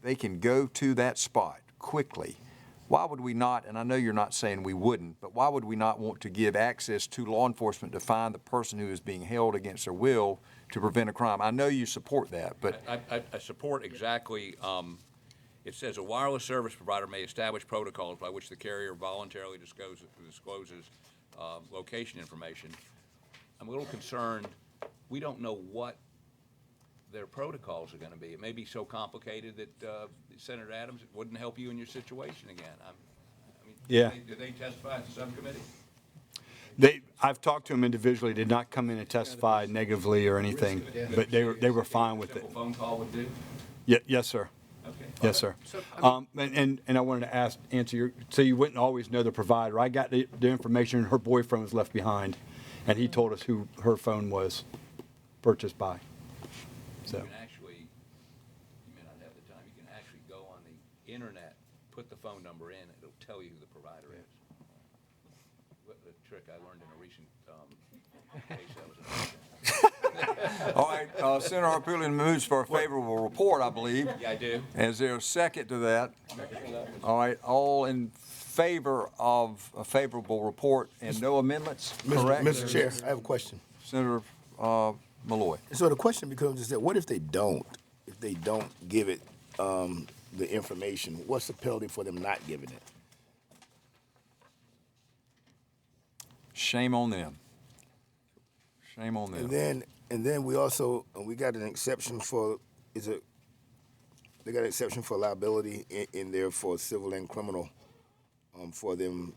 They can go to that spot quickly. Why would we not, and I know you're not saying we wouldn't, but why would we not want to give access to law enforcement to find the person who is being held against their will to prevent a crime? I know you support that, but I support exactly. It says a wireless service provider may establish protocols by which the carrier voluntarily discloses location information. I'm a little concerned. We don't know what their protocols are going to be. It may be so complicated that Senator Adams, it wouldn't help you in your situation again. Did they testify at the subcommittee? I've talked to them individually. Did not come in and testify negatively or anything, but they were fine with it. Simple phone call would do? Yes, sir. Okay. Yes, sir. And I wanted to answer your, so you wouldn't always know the provider. I got the information her boyfriend was left behind, and he told us who her phone was purchased by. So. You can actually, you may not have the time, you can actually go on the internet, put the phone number in, and it'll tell you who the provider is. What the trick I learned in a recent case that was all right, Senator Harpootlian moves for a favorable report, I believe. Yeah, I do. Is there a second to that? All right, all in favor of a favorable report and no amendments, correct? Mr. Chair, I have a question. Senator Malloy. So the question becomes is that what if they don't? If they don't give it the information, what's the penalty for them not giving it? Shame on them. Shame on them. And then we also we got an exception for they got an exception for liability in there for civil and criminal for them.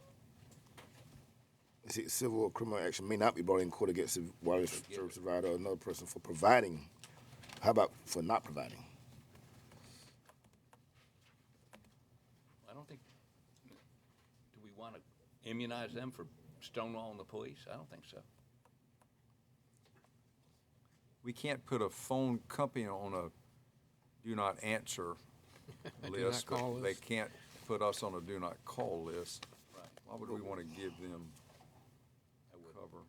Civil or criminal action may not be brought in court against a wireless service provider or another person for providing. How about for not providing? I don't think, do we want to immunize them for stonewalling the police? I don't think so. We can't put a phone company on a do not answer list, call but they list. can't put us on a do not call list. Right. Why would we want to give them cover?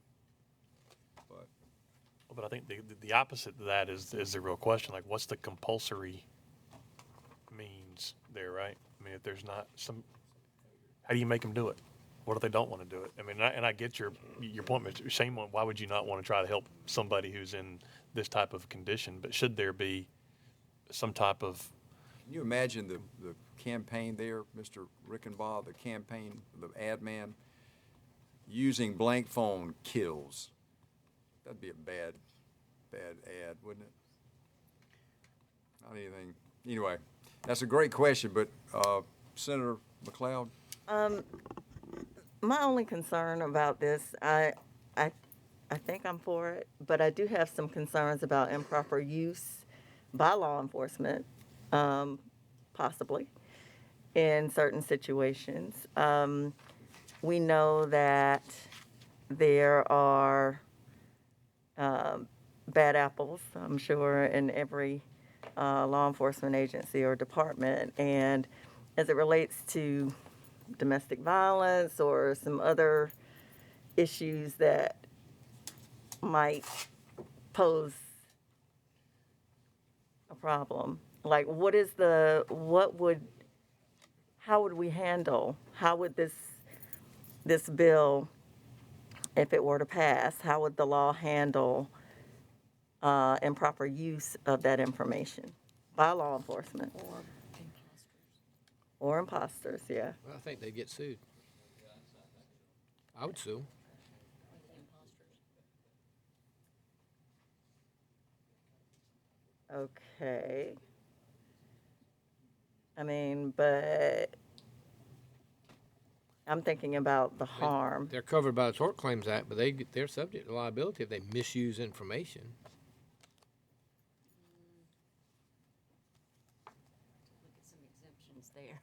But I think the opposite to that is the real question. Like, what's the compulsory means there, right? I mean, if there's not some, how do you make them do it? What if they don't want to do it? I mean, and I get your point, Mr. Shane. Why would you not want to try to help somebody who's in this type of condition? But should there be some type of... Can you imagine the campaign there, Mr. Rickenbaugh, the campaign, the ad man, using blank phone kills? That'd be a bad ad, wouldn't it? Not anything. Anyway, that's a great question, but Senator McLeod? My only concern about this, I think I'm for it, but I do have some concerns about improper use by law enforcement, possibly, in certain situations. We know that there are bad apples, I'm sure, in every law enforcement agency or department, and as it relates to domestic violence or some other issues that might pose a problem. Like, how would we handle, how would this bill, if it were to pass, how would the law handle improper use of that information by law enforcement? Or imposters, yeah. Well, I think they get sued. I would sue. Okay. I mean, but I'm thinking about the harm. They're covered by the Tort Claims Act, but they're subject to liability if they misuse information. Some exemptions there.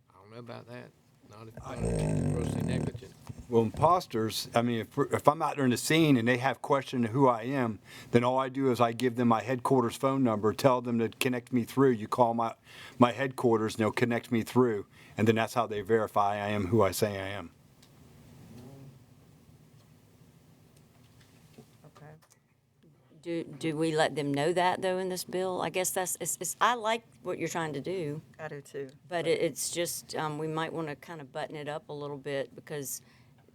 I don't know about that. Not if it's grossly negligent. Well, imposters, I mean, if I'm out there in the scene and they have question of who I am, then all I do is I give them my headquarters phone number, tell them to connect me through. You call my headquarters and they'll connect me through. And then that's how they verify I am who I say I am. Okay. Do we let them know that, though, in this bill? I guess I like what you're trying to do. I do too. But it's just, we might want to kind of button it up a little bit because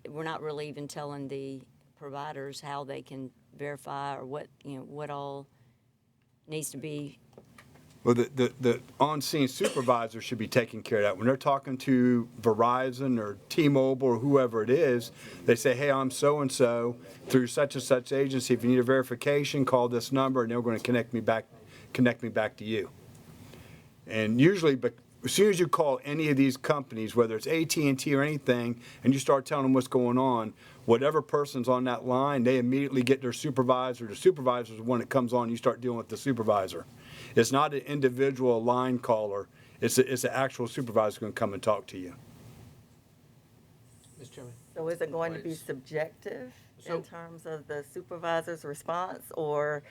we're not really even telling the providers how they can verify or what all needs to be. Well, the on-scene supervisor should be taking care of that. When they're talking to Verizon or T-Mobile or whoever it is, they say, hey, I'm so-and-so through such and such agency. If you need a verification, call this number, and they're going to connect me back to you. And usually, but as soon as you call any of these companies, whether it's AT&T or anything, and you start telling them what's going on, whatever person's on that line, they immediately get their supervisor. The supervisor is the one that comes on, you start dealing with the supervisor. It's not an individual line caller. It's an actual supervisor going to come and talk to you. Mr. Chairman. So is it going to be subjective in terms of the supervisor's response, or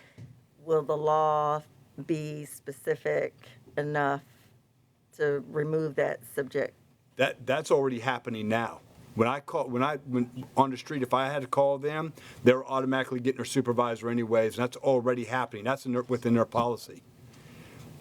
will the law be specific enough to remove that subject? That's already happening now. When on the street, if I had to call them, they're automatically getting their supervisor anyways, and that's already happening. That's within their policy.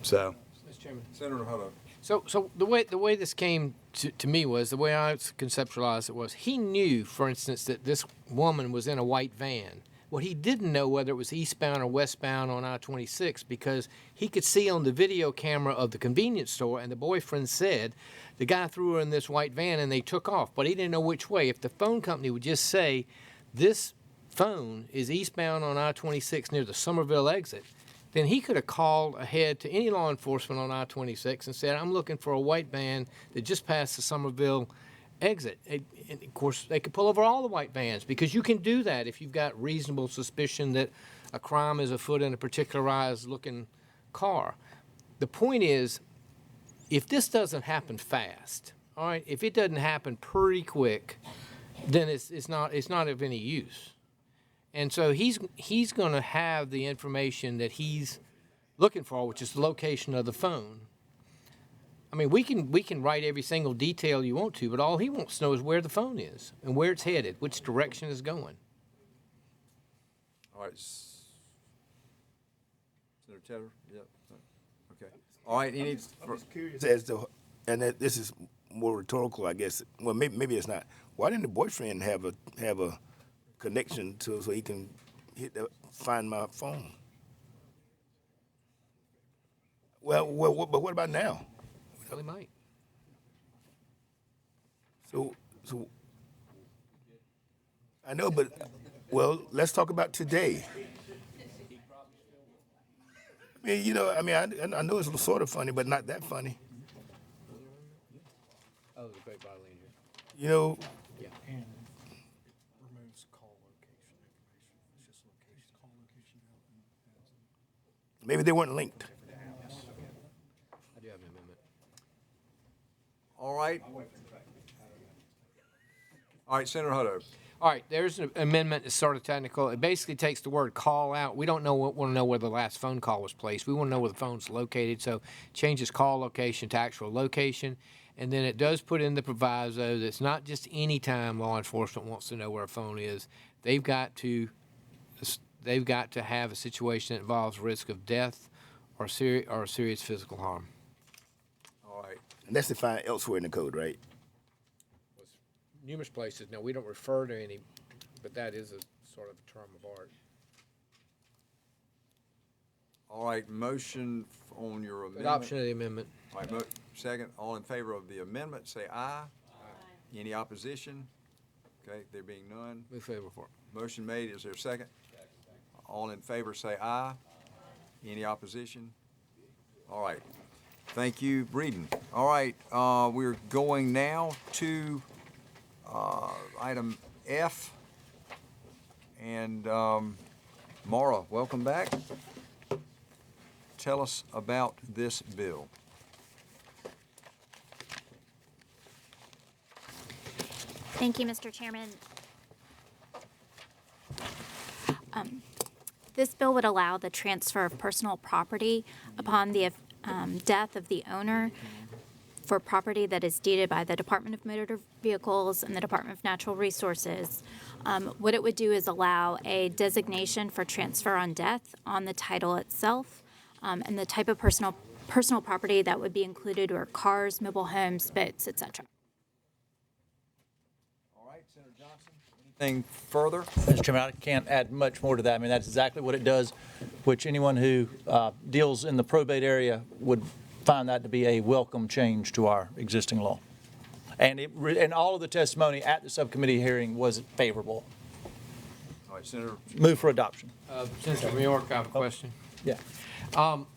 So, Mr. Chairman. Senator Hutto. So the way this came to me was, the way I conceptualized it was, he knew, for instance, that this woman was in a white van. Well, he didn't know whether it was eastbound or westbound on I-26 because he could see on the video camera of the convenience store, and the boyfriend said the guy threw her in this white van and they took off, but he didn't know which way. If the phone company would just say, this phone is eastbound on I-26 near the Somerville exit, then he could have called ahead to any law enforcement on I-26 and said, I'm looking for a white van that just passed the Somerville exit. And of course, they could pull over all the white vans because you can do that if you've got reasonable suspicion that a crime is afoot in a particularized looking car. The point is, if this doesn't happen fast, all right, if it doesn't happen pretty quick, then it's not of any use. And so he's going to have the information that he's looking for, which is the location of the phone. I mean, we can write every single detail you want to, but all he wants to know is where the phone is and where it's headed, which direction it's going. All right. Senator Tedder? Yep. Okay. All right. I'm just curious as to, and this is more rhetorical, I guess. Well, maybe it's not. Why didn't the boyfriend have a connection to so he can find my phone? Well, but what about now? Well, he might. So I know, but well, let's talk about today. I mean, I know it's sort of funny, but not that funny. Oh, there's a great violin here. You know. Yeah. And removes call location information. It's just location. Call location out. Maybe they weren't linked. I do have an amendment. All right. All right, Senator Hutto. All right, there's an amendment that's sort of technical. It basically takes the word call out. We don't want to know where the last phone call was placed. We want to know where the phone's located, so changes call location to actual location. And then it does put in the proviso that it's not just any time law enforcement wants to know where a phone is. They've got to have a situation that involves risk of death or serious physical harm. All right. And that's defined elsewhere in the code, right? Numerous places. Now, we don't refer to any, but that is a sort of a term of art. All right, motion on your amendment. Adoption of the amendment. All right, second. All in favor of the amendment, say aye. Aye. Any opposition? Okay, there being none. Move favor for it. Motion made. Is there a second? All in favor, say aye. Any opposition? All right. Thank you, Breeden. All right, we're going now to item F. And Maura, welcome back. Tell us about this bill. Thank you, Mr. Chairman. This bill would allow the transfer of personal property upon the death of the owner for property that is deeded by the Department of Motor Vehicles and the Department of Natural Resources. What it would do is allow a designation for transfer on death on the title itself, and the type of personal property that would be included were cars, mobile homes, boats, etc. All right, Senator Johnson, anything further? Mr. Chairman, I can't add much more to that. I mean, that's exactly what it does, which anyone who deals in the probate area would find that to be a welcome change to our existing law. And and all of the testimony at the subcommittee hearing was favorable. All right, Senator. Move for adoption. Senator New York, I have a question. Yeah. I'm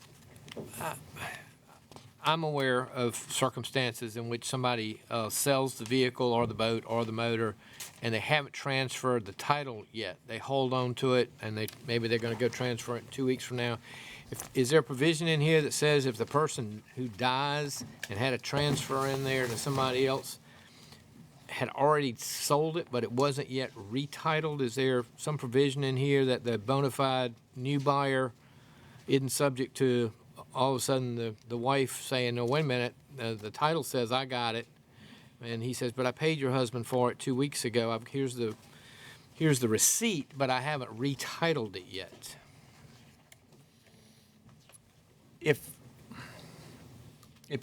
aware of circumstances in which somebody sells the vehicle or the boat or the motor, and they haven't transferred the title yet. They hold on to it, and maybe they're going to go transfer it 2 weeks from now. Is there a provision in here that says if the person who dies and had a transfer in there to somebody else had already sold it, but it wasn't yet retitled? Is there some provision in here that the bona fide new buyer isn't subject to all of a sudden the wife saying, no, wait a minute, the title says I got it, and he says, but I paid your husband for it 2 weeks ago. Here's the receipt, but I haven't retitled it yet. If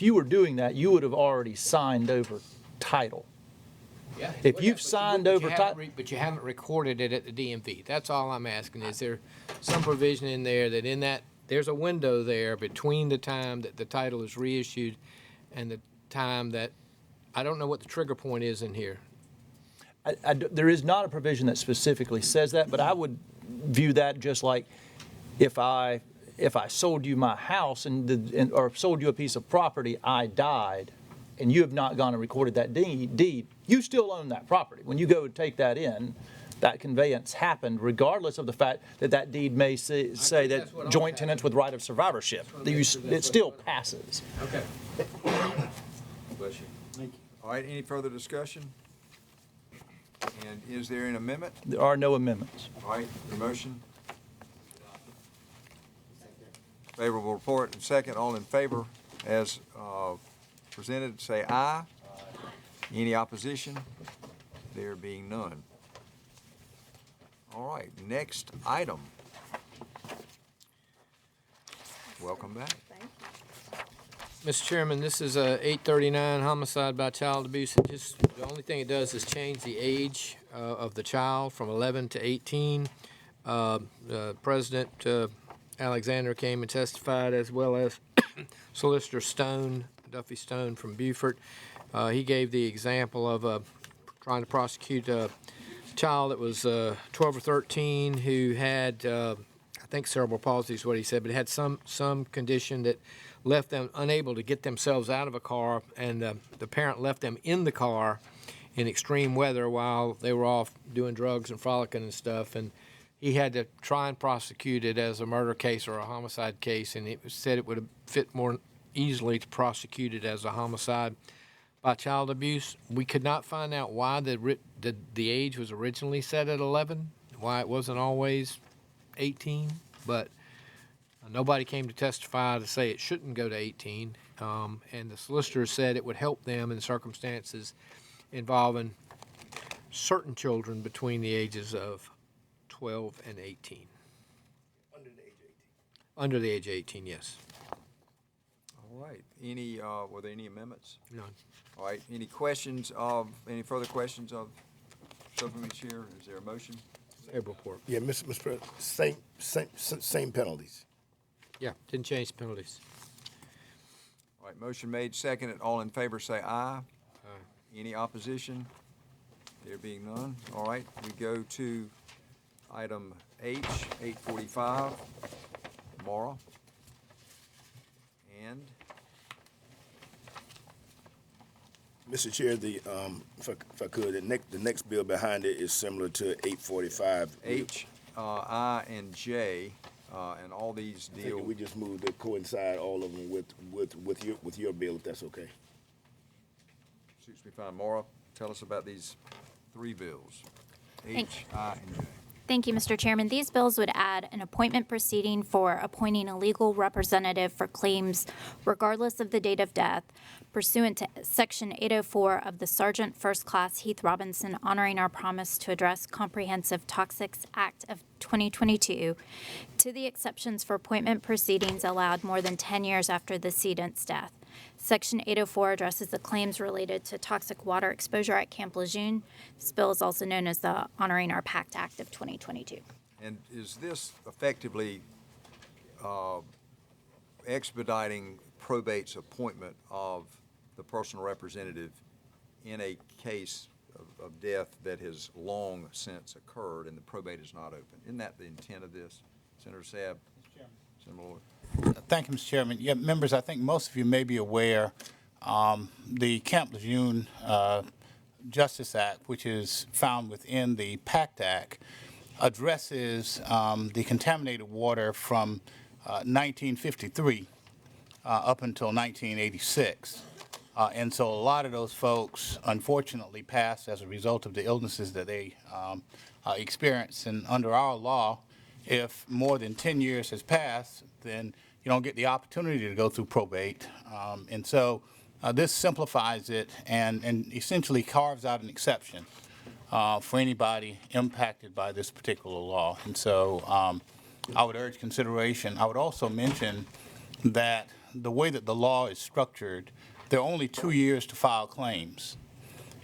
you were doing that, you would have already signed over title. Yeah. If you've signed over title. But you haven't recorded it at the DMV. That's all I'm asking. Is there some provision in there that there's a window there between the time that the title is reissued and the time that, I don't know what the trigger point is in here. there is not a provision that specifically says that, but I would view that just like if I sold you my house or sold you a piece of property, I died, and you have not gone and recorded that deed, you still own that property. When you go take that in, that conveyance happened regardless of the fact that that deed may say that joint tenants with right of survivorship. It still passes. Okay. Bless you. Thank you. All right, any further discussion? And is there an amendment? There are no amendments. All right, the motion? Favorable report and second. All in favor as presented, say aye. Any opposition? There being none. All right, next item. Welcome back. Mr. Chairman, this is a 839 homicide by child abuse. The only thing it does is change the age of the child from 11 to 18. President Alexander came and testified, as well as Solicitor Duffy Stone from Beaufort. He gave the example of trying to prosecute a child that was 12 or 13 who had, I think cerebral palsy is what he said, but had some condition that left them unable to get themselves out of a car, and the parent left them in the car in extreme weather while they were off doing drugs and frolicking and stuff, and he had to try and prosecute it as a murder case or a homicide case, and it said it would have fit more easily to prosecute it as a homicide by child abuse. We could not find out why the age was originally set at 11, why it wasn't always 18, but nobody came to testify to say it shouldn't go to 18, and the solicitor said it would help them in circumstances involving certain children between the ages of 12 and 18. Under the age of 18. Under the age of 18, yes. All right, were there any amendments? None. All right, any further questions of Subcommittee Chair? Is there a motion? Favorable report. Yeah, Mr. President, same penalties. Yeah, didn't change the penalties. All right, motion made, seconded. All in favor say aye. Any opposition? There being none. All right, we go to item H, 845. Maura. And Mr. Chair, if I could, the next bill behind it is similar to 845. H, I, and J, and all these deal. We just move to coincide all of them with your bill, if that's okay. Suits me fine. Maura, tell us about these three bills. H, I, and J. Thank you, Mr. Chairman. These bills would add an appointment proceeding for appointing a legal representative for claims regardless of the date of death, pursuant to Section 804 of the Sergeant First Class Heath Robinson Honoring Our Promise to Address Comprehensive Toxics Act of 2022, to the exceptions for appointment proceedings allowed more than 10 years after the decedent's death. Section 804 addresses the claims related to toxic water exposure at Camp Lejeune. This bill is also known as the Honoring Our Pact Act of 2022. And is this effectively expediting probate's appointment of the personal representative in a case of death that has long since occurred and the probate is not open? Isn't that the intent of this, Senator Sabb? Senator Lloyd? Thank you, Mr. Chairman. Yeah, members, I think most of you may be aware the Camp Lejeune Justice Act, which is found within the PACT Act, addresses the contaminated water from 1953 up until 1986. And so a lot of those folks unfortunately passed as a result of the illnesses that they experienced. And under our law, if more than 10 years has passed, then you don't get the opportunity to go through probate. And so this simplifies it and essentially carves out an exception for anybody impacted by this particular law. And so I would urge consideration. I would also mention that the way that the law is structured, there are only 2 years to file claims.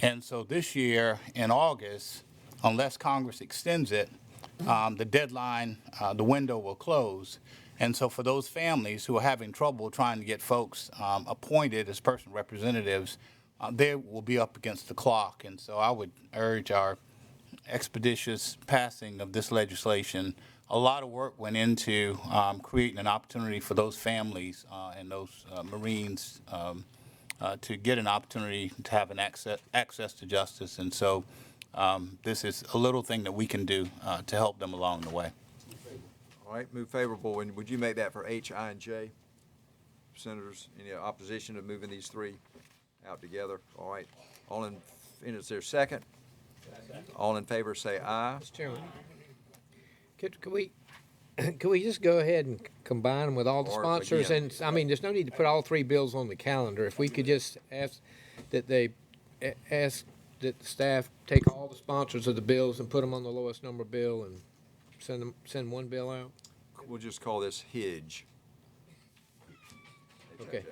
And so this year in August, unless Congress extends it, the deadline, the window will close. And so for those families who are having trouble trying to get folks appointed as personal representatives, they will be up against the clock. And so I would urge our expeditious passing of this legislation. A lot of work went into creating an opportunity for those families and those Marines to get an opportunity to have an access to justice. And so this is a little thing that we can do to help them along the way. All right, move favorable. And would you make that for H, I, and J? Senators, any opposition to moving these three out together? All right. Is there a second? All in favor say aye. Mr. Chairman, can we just go ahead and combine them with all the Or sponsors? again. And, I mean, there's no need to put all three bills on the calendar. If we could just ask that ask that the staff take all the sponsors of the bills and put them on the lowest number bill and send one bill out? We'll just call this HIDGE. Okay.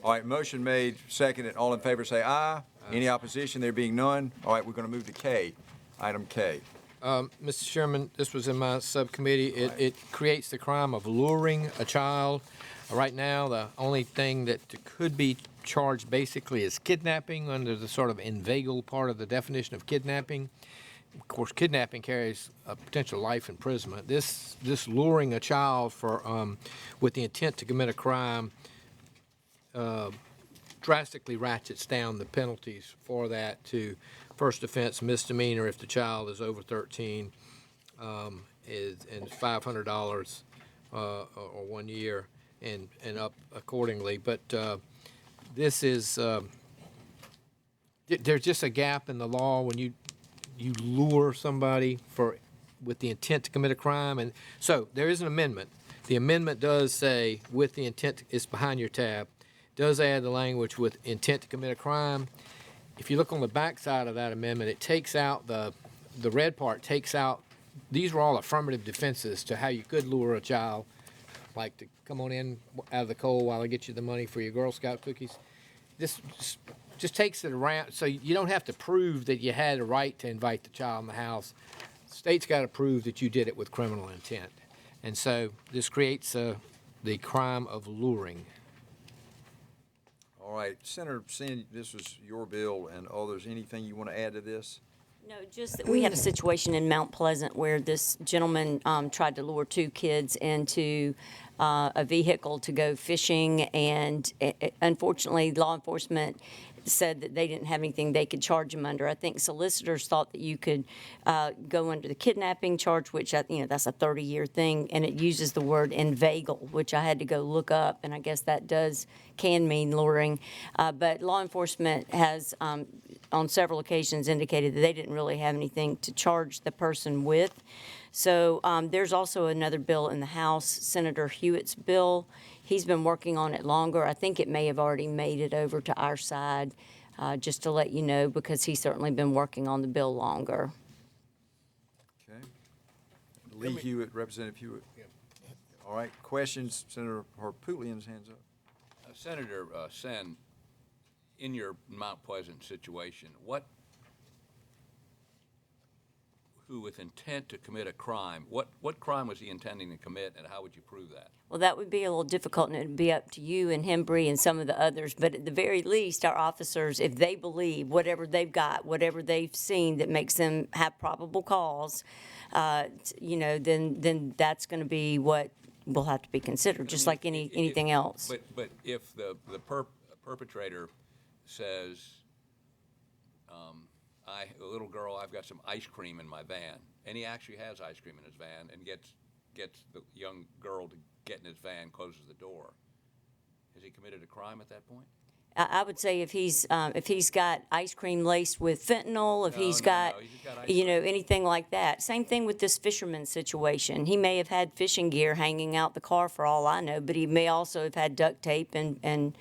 All right, motion made, seconded. All in favor say aye. Any opposition? There being none. All right, we're going to move to K, item K. Mr. Chairman, this was in my subcommittee. It creates the crime of luring a child. Right now, the only thing that could be charged basically is kidnapping under the sort of inveigle part of the definition of kidnapping. Of course, kidnapping carries a potential life imprisonment. This luring a child with the intent to commit a crime drastically ratchets down the penalties for that to first offense misdemeanor if the child is over 13, and $500 or 1 year and up accordingly. But this is there's just a gap in the law when you lure somebody with the intent to commit a crime. And so there is an amendment. The amendment does say with the intent, it's behind your tab, does add the language with intent to commit a crime. If you look on the back side of that amendment, it takes out the red part, takes out, these were all affirmative defenses to how you could lure a child, like to come on in out of the cold while I get you the money for your Girl Scout cookies. This just takes it around, so you don't have to prove that you had a right to invite the child in the house. The state's got to prove that you did it with criminal intent. And so this creates the crime of luring. All right, Senator, seeing this was your bill and others, anything you want to add to this? No, just that we had a situation in Mount Pleasant where this gentleman tried to lure two kids into a vehicle to go fishing, and unfortunately, law enforcement said that they didn't have anything they could charge him under. I think solicitors thought that you could go under the kidnapping charge, which that's a 30-year thing, and it uses the word inveigle, which I had to go look up, and I guess that can mean luring. But law enforcement has, on several occasions, indicated that they didn't really have anything to charge the person with. So there's also another bill in the House, Senator Hewitt's bill. He's been working on it longer. I think it may have already made it over to our side, just to let you know, because he's certainly been working on the bill longer. Okay. Lee Hewitt, Representative Hewitt. Yeah. All right, questions? Senator Harpootlian's hands up. Senator Sen, in your Mount Pleasant situation, who with intent to commit a crime, what crime was he intending to commit, and how would you prove that? Well, that would be a little difficult, and it would be up to you and Hembry and some of the others. But at the very least, our officers, if they believe whatever they've got, whatever they've seen that makes them have probable cause, then that's going to be what will have to be considered, just like anything else. But if the perpetrator says, a little girl, I've got some ice cream in my van, and he actually has ice cream in his van, and gets the young girl to get in his van, closes the door, has he committed a crime at that point? I would say if he's got ice cream laced with fentanyl, if he's got anything like that. Same thing with this fisherman situation. He may have had fishing gear hanging out the car for all I know, but he may also have had duct tape and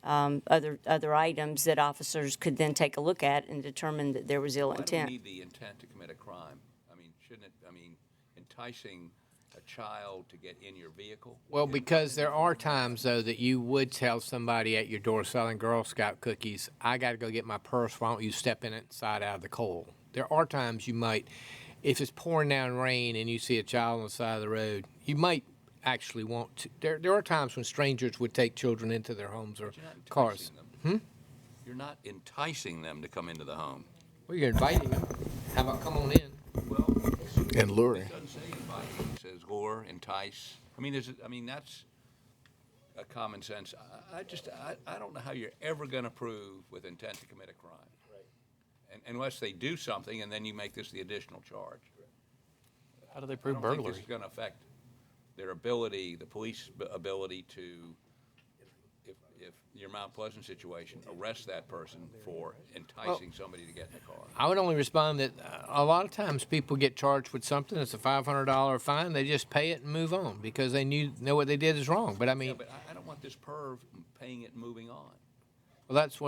other items that officers could then take a look at and determine that there was ill intent. Why do you need the intent to commit a crime? I mean, shouldn't it? I mean, enticing a child to get in your vehicle? Well, because there are times, though, that you would tell somebody at your door selling Girl Scout cookies, I got to go get my purse, why don't you step inside out of the cold? There are times you might, if it's pouring down rain and you see a child on the side of the road, you might actually want to. There are times when strangers would take children into their homes or cars. you're not enticing them to come into the home. Well, you're inviting them. How about come on in? Well, And luring. it doesn't say inviting, it says lure, entice. I mean, that's a common sense. I don't know how you're ever going to prove with intent to commit a crime. Right. Unless they do something, and then you make this the additional charge. How do they prove I don't think burglary? this is going to affect their ability, the police ability to, if your Mount Pleasant situation, arrest that person for enticing somebody to get in the car. I would only respond that a lot of times people get charged with something. It's a $500 fine. They just pay it and move on because they know what they did is wrong. But I mean, Yeah, but I don't want this perv paying it and moving on. well, that's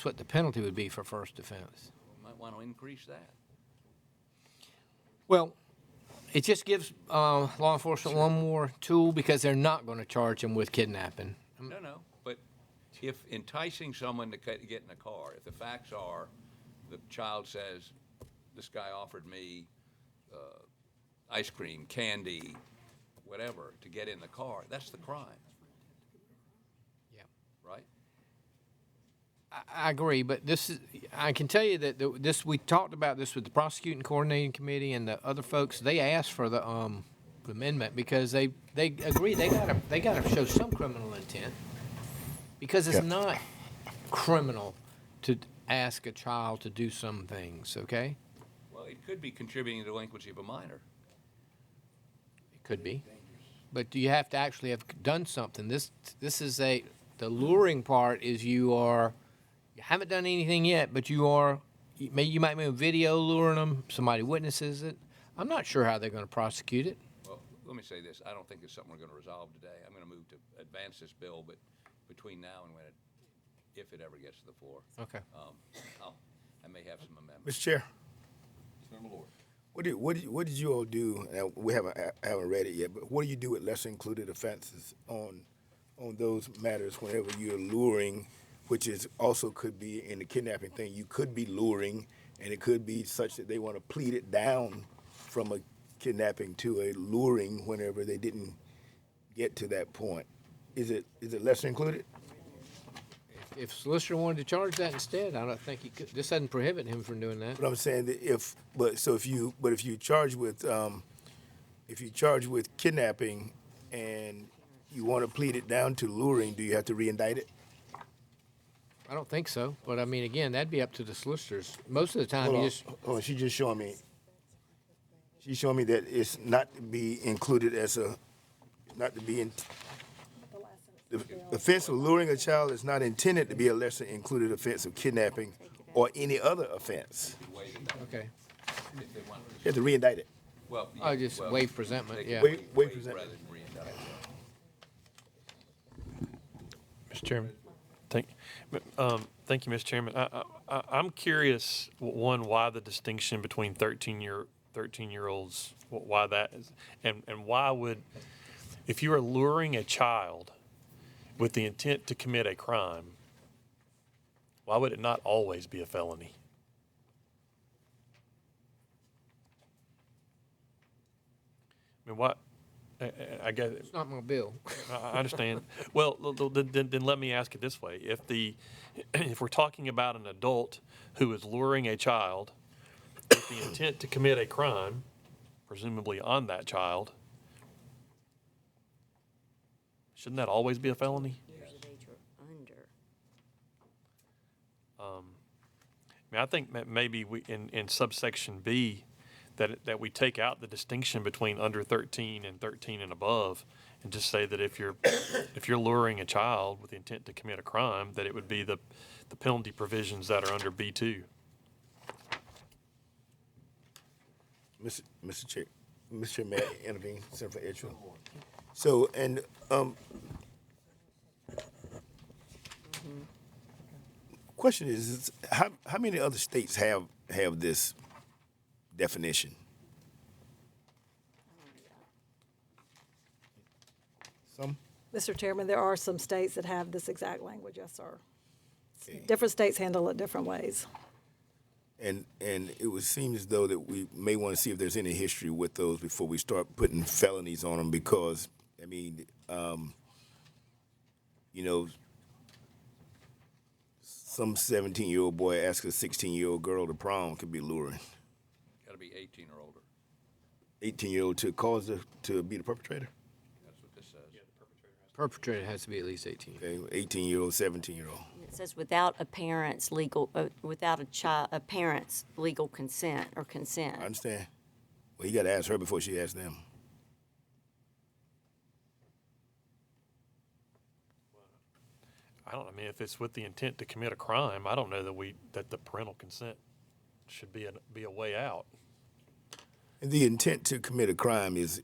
what the penalty would be for first offense. We might want to increase that. Well, it just gives law enforcement one more tool because they're not going to charge them with kidnapping. No, but if enticing someone to get in a car, if the facts are, the child says, this guy offered me ice cream, candy, whatever, to get in the car, that's the crime. Yeah. Right? I agree, but I can tell you that we talked about this with the prosecuting coordinating committee and the other folks. They asked for the amendment because they agree they gotta show some criminal intent because it's not criminal to ask a child to do some things. Okay, Well, it could be contributing to delinquency of a minor. it could be, but you have to actually have done something. This is the luring part is you haven't done anything yet, but you might make a video luring them. Somebody witnesses it. I'm not sure how they're going to prosecute it. Well, let me say this. I don't think it's something we're going to resolve today. I'm going to move to advance this bill, but between now and if it ever gets to the floor, Okay. I may have some amendments. Mr. Chair, Member Lord. what did you all do? Now, I haven't read it yet, but what do you do with lesser included offenses on those matters whenever you're luring, which is also could be in the kidnapping thing. You could be luring, and it could be such that they want to plead it down from a kidnapping to a luring whenever they didn't get to that point. Is it lesser included? If solicitor wanted to charge that instead, I don't think he could. This doesn't prohibit him from doing that. But I'm saying that if you charge with kidnapping and you want to plead it down to luring, do you have to re-indict it? I don't think so. But I mean, again, that'd be up to the solicitors. Most of the time, Hold on, she's just showing me. She's showing me that it's not to be included as not to be in. The offense of luring a child is not intended to be a lesser included offense of kidnapping or any other offense. Okay. You have to re-indict it. Well, I just waive presentment. Yeah. Waive presentment. Rather than re-indict. Mr. Chairman. Thank you, Mr. Chairman. I'm curious, one, why the distinction between 13-year-olds, why that is, and why would, if you are luring a child with the intent to commit a crime, why would it not always be a felony? I mean, what? I guess It's not my bill. I understand. Well, then let me ask it this way: if we're talking about an adult who is luring a child with the intent to commit a crime, presumably on that child, shouldn't that always be a felony? I mean, I think maybe in subsection B that we take out the distinction between under 13 and 13 and above, and just say that if you're luring a child with the intent to commit a crime, that it would be the penalty provisions that are under B2. Mr. Chair, may I intervene? Senator Edgefield. So, and question is how many other states have this definition? Some? Mr. Chairman, there are some states that have this exact language, yes, sir. Different states handle it different ways. And it would seem as though that we may want to see if there's any history with those before we start putting felonies on them, because, I mean, some 17-year-old boy asking a 16-year-old girl to prom could be luring. Got to be 18 or older. 18-year-old to cause to be the perpetrator? That's what this says. Yeah, the perpetrator Perpetrator has to be at least 18. Okay, 18-year-old, 17-year-old. It says without a parent's legal, without a parent's legal consent or consent. I understand. Well, you got to ask her before she asks them. I don't, I mean, if it's with the intent to commit a crime, I don't know that the parental consent should be a way out. And the intent to commit a crime is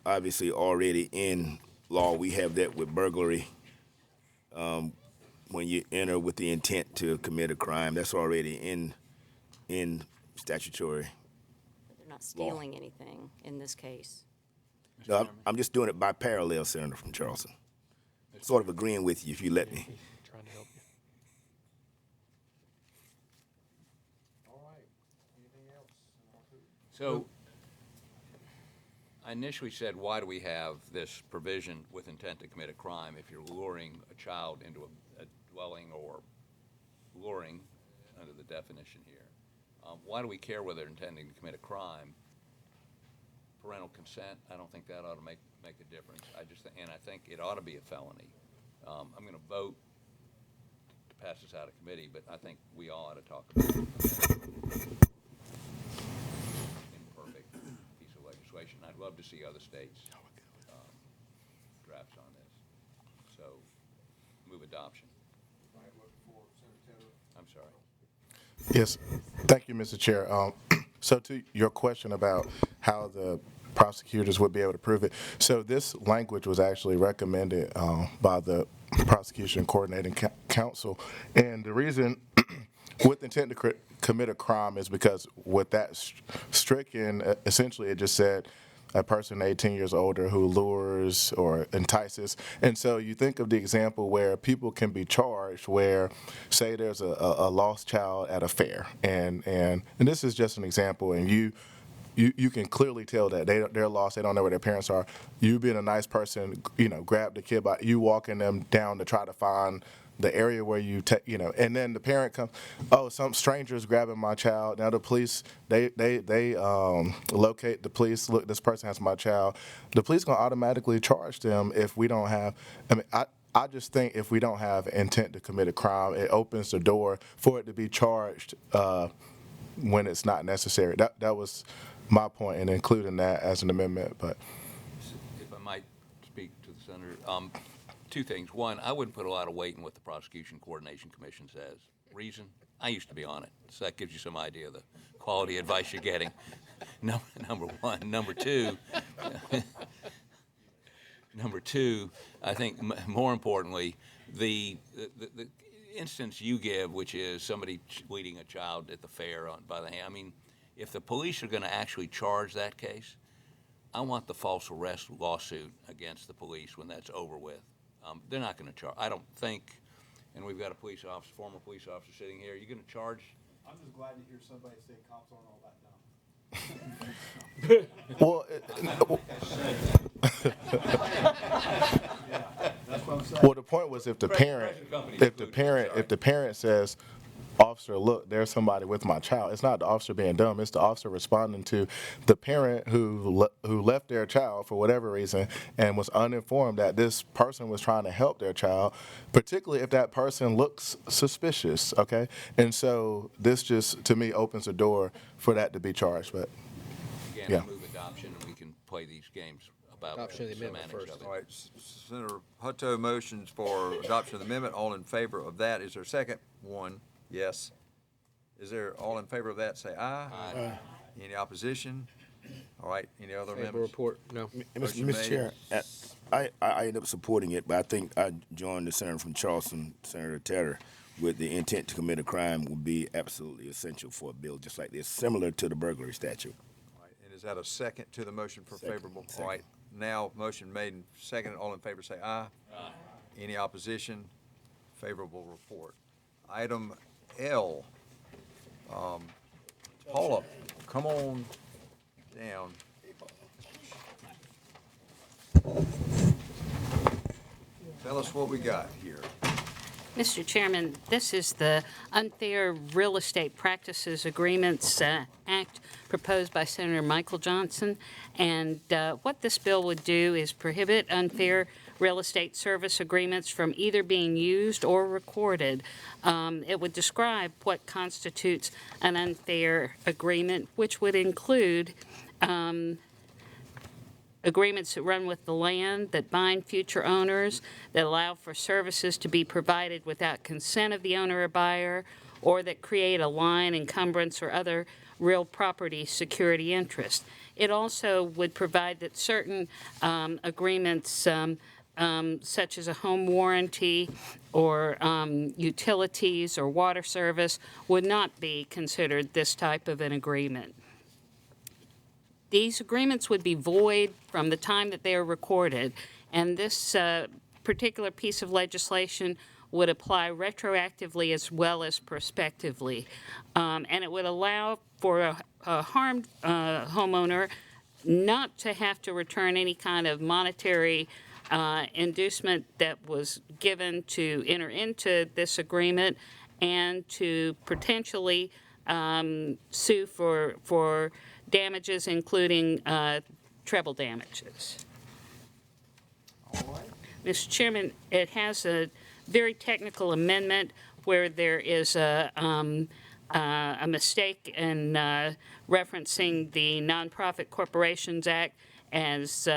obviously already in law. We have that with burglary. When you enter with the intent to commit a crime, that's already in statutory. But they're not stealing anything in this case. No, I'm just doing it by parallel, Senator from Charleston. Sort of agreeing with you, if you let me. Trying to help you. All right. Anything else? So I initially said, why do we have this provision with intent to commit a crime if you're luring a child into a dwelling or luring under the definition here? Why do we care whether they're intending to commit a crime? Parental consent, I don't think that ought to make a difference. And I think it ought to be a felony. I'm going to vote to pass this out of committee, but I think we all ought to talk about it. Imperfect piece of legislation. I'd love to see other states drafts on this. So move adoption. I'm sorry. Yes, thank you, Mr. Chair. So to your question about how the prosecutors would be able to prove it, so this language was actually recommended by the Prosecution Coordinating Council, and the reason with intent to commit a crime is because with that stricken, essentially it just said a person 18 years older who lures or entices. And so you think of the example where people can be charged where, say there's a lost child at a fair, and this is just an example, and you can clearly tell that they're lost, they don't know where their parents are. You being a nice person, grab the kid by, you walking them down to try to find the area where you and then the parent comes, oh, some strangers grabbing my child. Now the police, they locate the police, look, this person has my child. The police gonna automatically charge them if we don't have, I just think if we don't have intent to commit a crime, it opens the door for it to be charged when it's not necessary. That was my point in including that as an amendment. But if I might speak to the senator, two things. One, I wouldn't put a lot of weight in what the Prosecution Coordination Commission says. Reason? I used to be on it, so that gives you some idea of the quality advice you're getting. Number one. Number two, I think more importantly, the instance you give, which is somebody leading a child at the fair by the hand. I mean, if the police are going to actually charge that case, I want the false arrest lawsuit against the police when that's over with. They're not going to charge. I don't think, and we've got a police officer, former police officer sitting here. You're going to charge? I'm just glad to hear somebody say cops aren't all that dumb. Well, the point was if the parent says, officer, look, there's somebody with my child. It's not the officer being dumb. It's the officer responding to the parent who left their child for whatever reason and was uninformed that this person was trying to help their child, particularly if that person looks suspicious, okay? And so this just, to me, opens the door for that to be charged. But again, yeah. I move adoption, and we can play these games about Adoption of the amendment semantics first. of it. All right, Senator Hutto motions for adoption of the amendment. All in favor of that? Is there a second? One. Yes. Is there, all in favor of that, say aye. Aye. Any opposition? All right, any other Favorable amendments? report, no. Motion Mr. made. Chair, I ended up supporting it, but I think I joined the senator from Charleston, Senator Tedder, with the intent to commit a crime would be absolutely essential for a bill just like this, similar to the burglary statute. All right, and is that a second to the motion for Second. favorable? All right, now, motion made and seconded. All in favor, say aye. Aye. Any opposition? Favorable report. Item L. Paula, come on down. Tell us what we got here. Mr. Chairman, this is the Unfair Real Estate Practices Agreements Act proposed by Senator Michael Johnson. And what this bill would do is prohibit unfair real estate service agreements from either being used or recorded. It would describe what constitutes an unfair agreement, which would include agreements that run with the land, that bind future owners, that allow for services to be provided without consent of the owner or buyer, or that create a line, encumbrance, or other real property security interest. It also would provide that certain agreements, such as a home warranty or utilities or water service, would not be considered this type of an agreement. These agreements would be void from the time that they are recorded, and this particular piece of legislation would apply retroactively as well as prospectively. And it would allow for a harmed homeowner not to have to return any kind of monetary inducement that was given to enter into this agreement, and to potentially sue for damages, including treble damages. Mr. Chairman, it has a very technical amendment where there is a mistake in referencing the Nonprofit Corporations Act as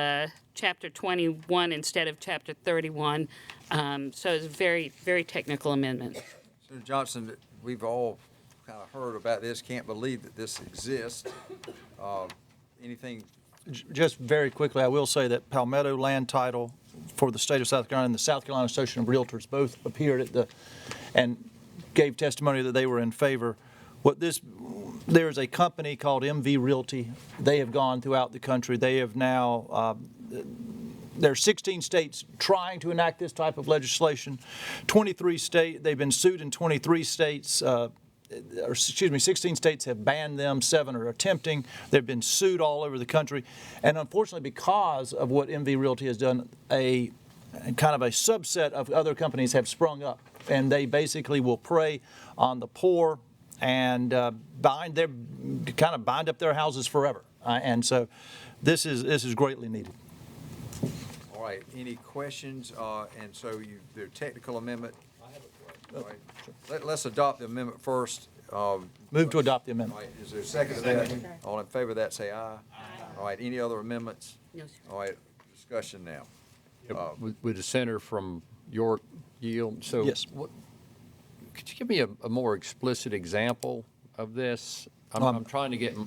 Chapter 21 instead of Chapter 31. So it's a very, very technical amendment. Senator Johnson, we've all kind of heard about this, can't believe that this exists. Anything? Just very quickly, I will say that Palmetto Land Title for the state of South Carolina and the South Carolina Association of Realtors both appeared at the, and gave testimony that they were in favor. There is a company called MV Realty. They have gone throughout the country. They have now, there are 16 states trying to enact this type of legislation. 23 states, they've been sued in 23 states. 16 states have banned them, 7 are attempting. They've been sued all over the country. And unfortunately, because of what MV Realty has done, a kind of a subset of other companies have sprung up, and they basically will prey on the poor and bind up their houses forever. And so this is greatly needed. All right, any questions? And so their technical amendment. All right. Let's adopt the amendment first. Move to adopt the amendment. All right, is there a second to that? All in favor of that, say aye. All right, any other amendments? No, sir. All right, discussion now. With the senator from York yield, so. Yes. Could you give me a more explicit example of this? I'm trying to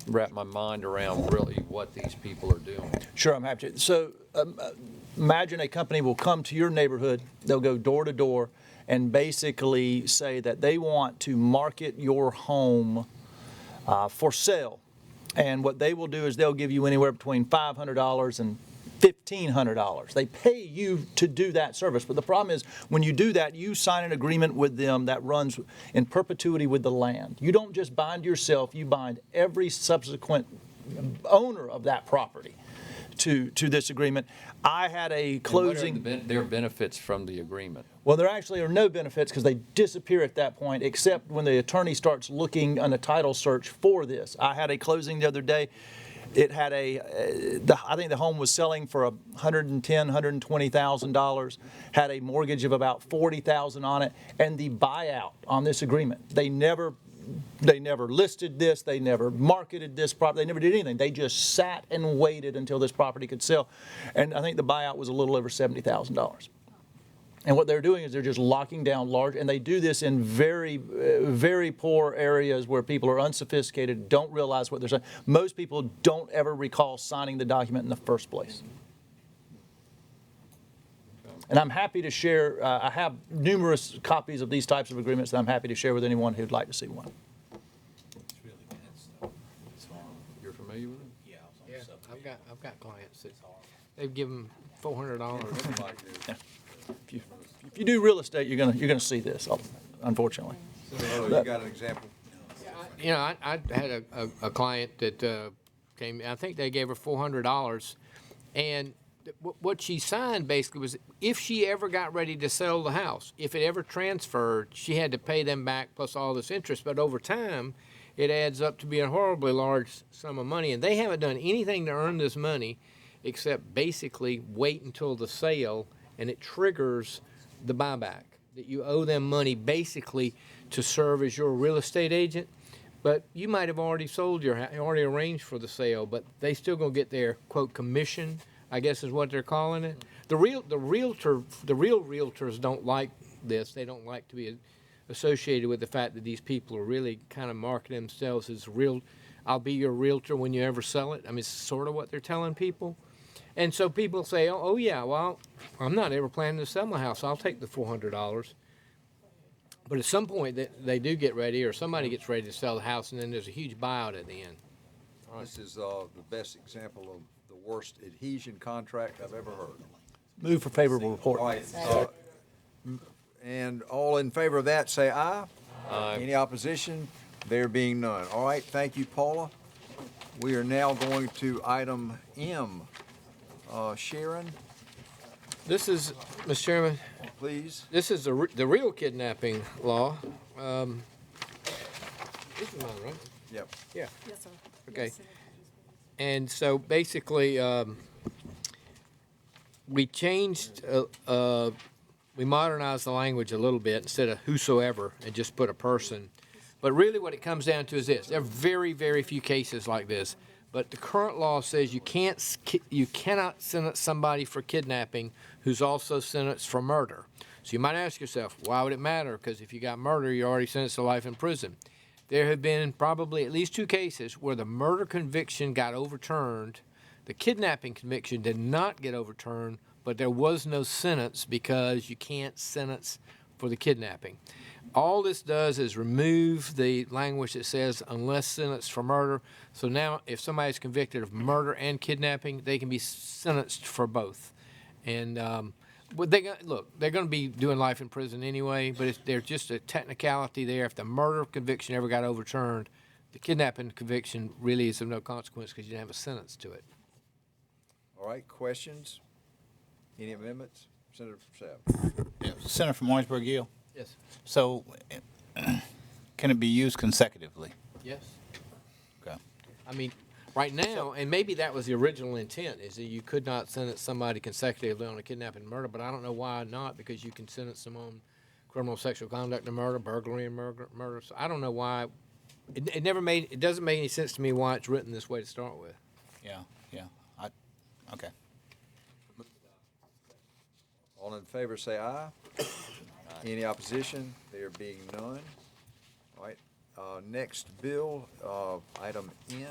wrap my mind around really what these people are doing. Sure, I'm happy to. So imagine a company will come to your neighborhood, they'll go door to door, and basically say that they want to market your home for sale. And what they will do is they'll give you anywhere between $500 and $1,500. They pay you to do that service. But the problem is when you do that, you sign an agreement with them that runs in perpetuity with the land. You don't just bind yourself, you bind every subsequent owner of that property to this agreement. I had a closing. And what are their benefits from the agreement? Well, there actually are no benefits because they disappear at that point, except when the attorney starts looking on a title search for this. I had a closing the other day. It had I think the home was selling for $110,000, $120,000, had a mortgage of about $40,000 on it, and the buyout on this agreement, they never listed this, they never marketed this property, they never did anything. They just sat and waited until this property could sell. And I think the buyout was a little over $70,000. And what they're doing is they're just locking down large, and they do this in very, very poor areas where people are unsophisticated, don't realize what they're saying. Most people don't ever recall signing the document in the first place. And I'm happy to share, I have numerous copies of these types of agreements that I'm happy to share with anyone who'd like to see one. You're familiar with it? Yeah, I've got clients that they've given $400. If you do real estate, you're gonna see this, unfortunately. You got an example? You know, I had a client that came. I think they gave her $400, and what she signed basically was if she ever got ready to sell the house, if it ever transferred, she had to pay them back plus all this interest. But over time, it adds up to be a horribly large sum of money. And they haven't done anything to earn this money except basically wait until the sale, and it triggers the buyback, that you owe them money basically to serve as your real estate agent. But you might have already sold your house, already arranged for the sale, but they still gonna get their, quote, commission, I guess is what they're calling it. The real realtors don't like this. They don't like to be associated with the fact that these people are really kind of marketing themselves as real. I'll be your realtor when you ever sell it. I mean, it's sort of what they're telling people. And so people say, oh yeah, well, I'm not ever planning to sell my house. I'll take the $400. But at some point, they do get ready, or somebody gets ready to sell the house, and then there's a huge buyout at the end. This is the best example of the worst adhesion contract I've ever heard. Move for favorable report. All right. And all in favor of that, say aye. Aye. Any opposition? There being none. All right, thank you, Paula. We are now going to item M. Sharon, This is, Mr. Chairman, please. this is the real kidnapping law. This is mine, right? Yep. Yeah. Yes, sir. Okay. And so basically, we changed, we modernized the language a little bit instead of whosoever and just put a person. But really what it comes down to is this. There are very, very few cases like this. But the current law says you cannot sentence somebody for kidnapping who's also sentenced for murder. So you might ask yourself, why would it matter? Because if you got murder, you're already sentenced to life in prison. There have been probably at least 2 cases where the murder conviction got overturned. The kidnapping conviction did not get overturned, but there was no sentence because you can't sentence for the kidnapping. All this does is remove the language that says unless sentenced for murder. So now if somebody's convicted of murder and kidnapping, they can be sentenced for both. And but they're going to be doing life in prison anyway, but there's just a technicality there. If the murder conviction ever got overturned, the kidnapping conviction really is of no consequence because you didn't have a sentence to it. All right, questions? Any amendments? Senator Sapp. Yeah, Senator from Orangeburg Hill. Yes. So, can it be used consecutively? Yes. Okay. I mean, right now, and maybe that was the original intent, is that you could not sentence somebody consecutively on a kidnapping and murder, but I don't know why not, because you can sentence them on criminal sexual conduct and murder, burglary and murder. So I don't know why. It doesn't make any sense to me why it's written this way to start with. Yeah. Okay. All in favor, say aye. Any opposition? There being none. All right, next bill, item N.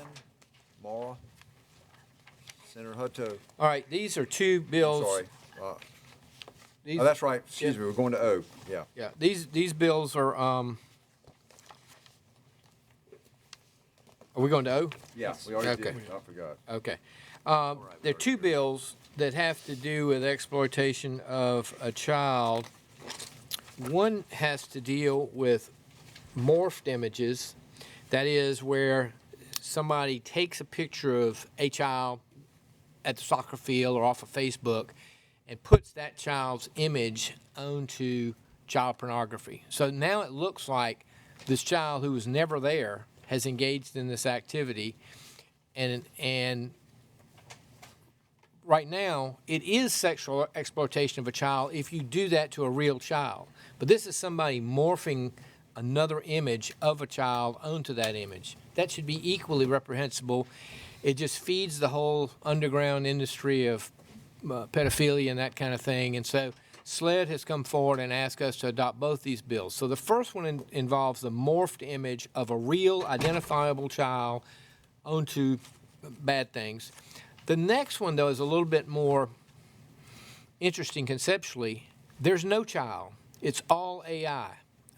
Mara. Senator Hutto. All right, these are 2 bills. Sorry. These, Oh, that's right. Excuse me. We're going to O. Yeah. Yeah, these bills are we going to O? Yeah, we already Okay. did. I forgot. Okay. There are 2 bills that have to do with exploitation of a child. One has to deal with morphed images. That is where somebody takes a picture of a child at the soccer field or off of Facebook and puts that child's image onto child pornography. So now it looks like this child who was never there has engaged in this activity, and right now it is sexual exploitation of a child if you do that to a real child. But this is somebody morphing another image of a child onto that image. That should be equally reprehensible. It just feeds the whole underground industry of pedophilia and that kind of thing. And so SLED has come forward and asked us to adopt both these bills. So the first one involves the morphed image of a real identifiable child onto bad things. The next one, though, is a little bit more interesting conceptually. There's no child. It's all AI,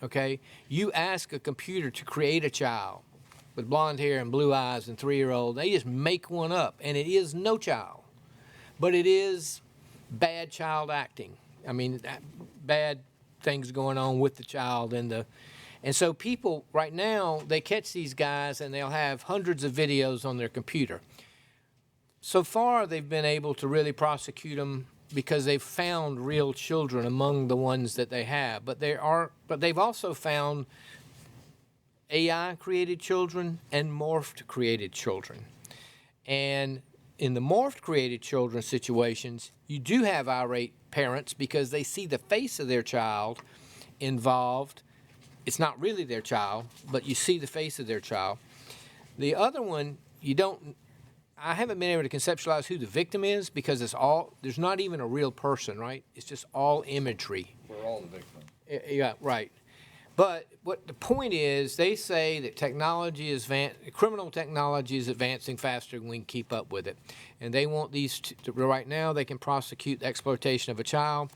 okay? You ask a computer to create a child with blonde hair and blue eyes and 3-year-old. They just make one up, and it is no child. But it is bad child acting. I mean, bad things going on with the child and so people right now, they catch these guys and they'll have hundreds of videos on their computer. so far, they've been able to really prosecute them because they've found real children among the ones that they have. But they've also found AI-created children and morphed-created children. And in the morphed-created children situations, you do have irate parents because they see the face of their child involved. It's not really their child, but you see the face of their child. The other one, I haven't been able to conceptualize who the victim is because there's not even a real person, right? It's just all imagery. We're all the victim. Yeah, right. But what the point is, they say that criminal technology is advancing faster than we can keep up with it. And they want right now they can prosecute the exploitation of a child,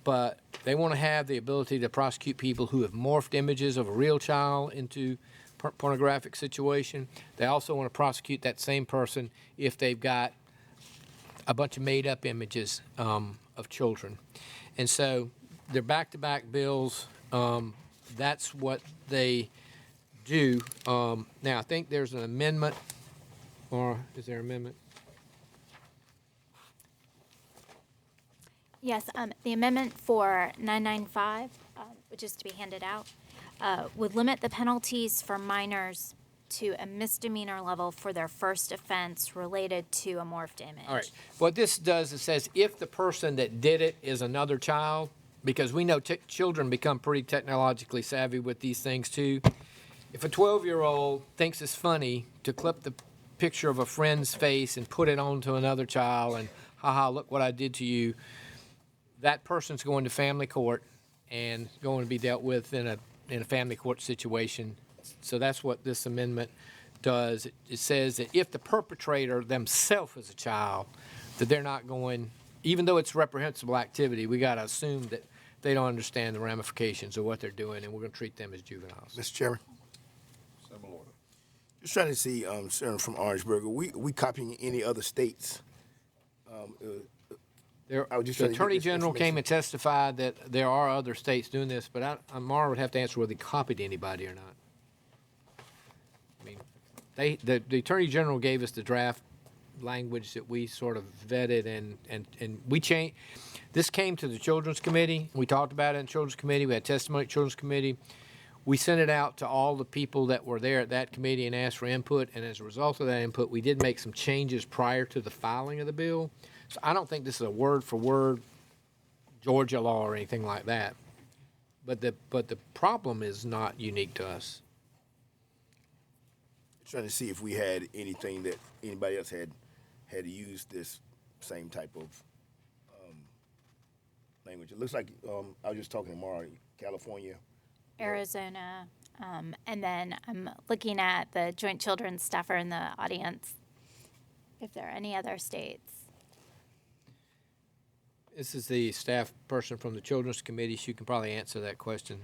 but they want to have the ability to prosecute people who have morphed images of a real child into pornographic situation. They also want to prosecute that same person if they've got a bunch of made-up images of children. And so they're back-to-back bills. That's what they do. Now, I think there's an amendment, or is there an amendment? Yes, the amendment for 995, which is to be handed out, would limit the penalties for minors to a misdemeanor level for their first offense related to a morphed image. All right. What this does, it says if the person that did it is another child, because we know children become pretty technologically savvy with these things too. If a 12-year-old thinks it's funny to clip the picture of a friend's face and put it onto another child and, haha, look what I did to you, that person's going to family court and going to be dealt with in a family court situation. So that's what this amendment does. It says that if the perpetrator themselves is a child, that they're not going, even though it's reprehensible activity, we got to assume that they don't understand the ramifications of what they're doing, and we're going to treat them as juveniles. Mr. Chairman. Just trying to see, Senator from Orangeburg, are we copying any other states? The Attorney General came and testified that there are other states doing this, but Mara would have to answer whether they copied anybody or not. I mean, the Attorney General gave us the draft language that we sort of vetted, and we changed. This came to the Children's Committee. We talked about it in Children's Committee. We had testimony at Children's Committee. We sent it out to all the people that were there at that committee and asked for input, and as a result of that input, we did make some changes prior to the filing of the bill. So I don't think this is a word-for-word Georgia law or anything like that. But the problem is not unique to us. Trying to see if we had anything that anybody else had used this same type of language. It looks like I was just talking to Mara, California, Arizona, and then I'm looking at the Joint Children's staffer in the audience, if there are any other states. This is the staff person from the Children's Committee. She can probably answer that question.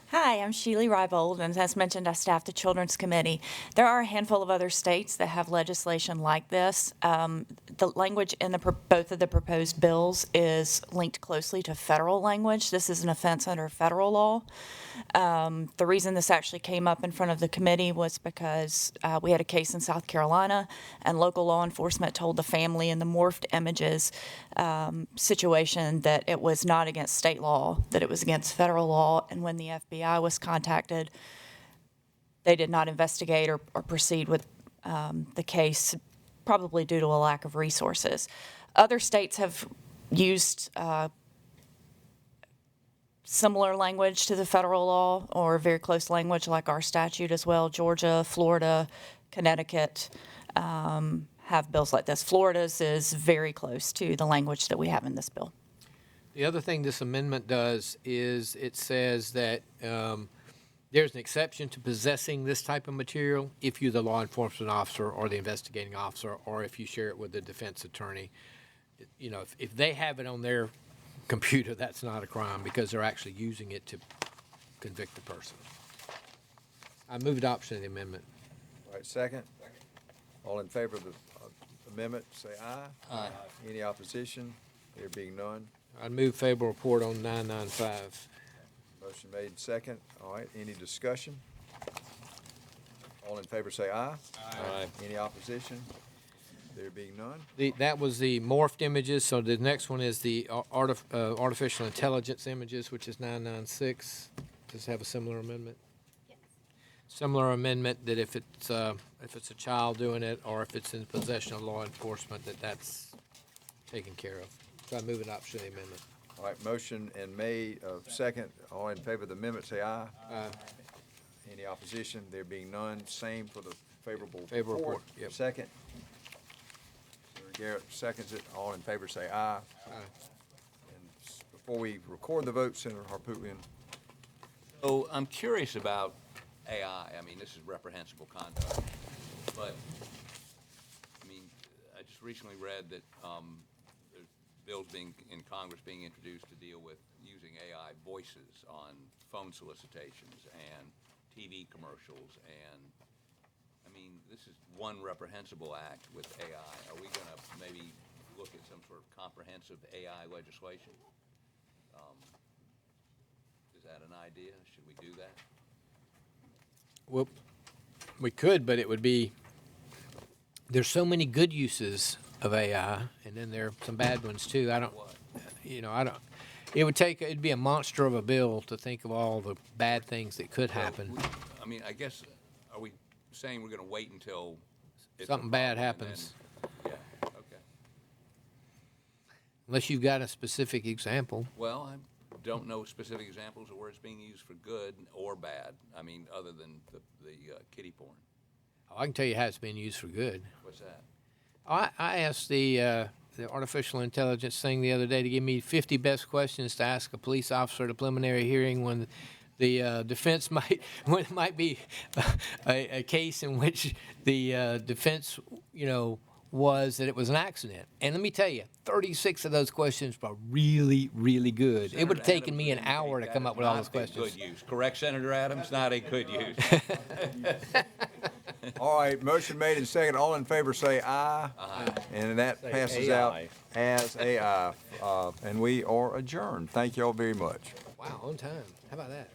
Hi, I'm Sheely Rybold, and as mentioned, I staff the Children's Committee. There are a handful of other states that have legislation like this. The language in both of the proposed bills is linked closely to federal language. This is an offense under federal law. The reason this actually came up in front of the committee was because we had a case in South Carolina, and local law enforcement told the family in the morphed images situation that it was not against state law, that it was against federal law, and when the FBI was contacted, they did not investigate or proceed with the case, probably due to a lack of resources. Other states have used similar language to the federal law or very close language like our statute as well. Georgia, Florida, Connecticut have bills like this. Florida's is very close to the language that we have in this bill. The other thing this amendment does is it says that there's an exception to possessing this type of material if you're the law enforcement officer or the investigating officer, or if you share it with the defense attorney. You know, if they have it on their computer, that's not a crime because they're actually using it to convict the person. I move adoption of the amendment. All right, second. All in favor of the amendment, say aye. Aye. Any opposition? There being none. I move favorable report on 995. Motion made second. All right, any discussion? All in favor say aye. Aye. Any opposition? There being none? That was the morphed images, so the next one is the artificial intelligence images, which is 996. Does it have a similar amendment? Yes. Similar amendment that if it's a child doing it, or if it's in possession of law enforcement, that's taken care of. So I move adoption of the amendment. All right, motion and made, second. All in favor of the amendment, say aye. Aye. Any opposition? There being none, same for the favorable Favorable report. report, yep. Second. Senator Garrett seconds it. All in favor, say aye. Aye. And before we record the vote, Senator Harpootlian. So I'm curious about AI. I mean, this is reprehensible conduct. But, I mean, I just recently read that there's bills being, in Congress being introduced to deal with using AI voices on phone solicitations and TV commercials. And, I mean, this is one reprehensible act with AI. Are we going to maybe look at some sort of comprehensive AI legislation? Is that an idea? Should we do that? Well, we could, but it would be, there's so many good uses of AI, and then there are some bad ones too. It'd be a monster of a bill to think of all the bad things that could happen. I mean, I guess, are we saying we're going to wait until it's a Something bad problem and happens. then- Yeah, okay. Unless you've got a specific example. Well, I don't know specific examples of where it's being used for good or bad. I mean, other than the kiddie porn. Oh, I can tell you how it's being used for good. What's that? I asked the artificial intelligence thing the other day to give me 50 best questions to ask a police officer at a preliminary hearing when the defense might be a case in which the defense, was that it was an accident. And let me tell you, 36 of those questions were really, really good. It would have taken me an hour to come up with all those questions. Good use. Correct, Senator Adams? Not a good use. All right, motion made and second. All in favor, say aye. Aye. And that Say passes AI. out as a aye. And we are adjourned. Thank you all very much. Wow, on time. How about that?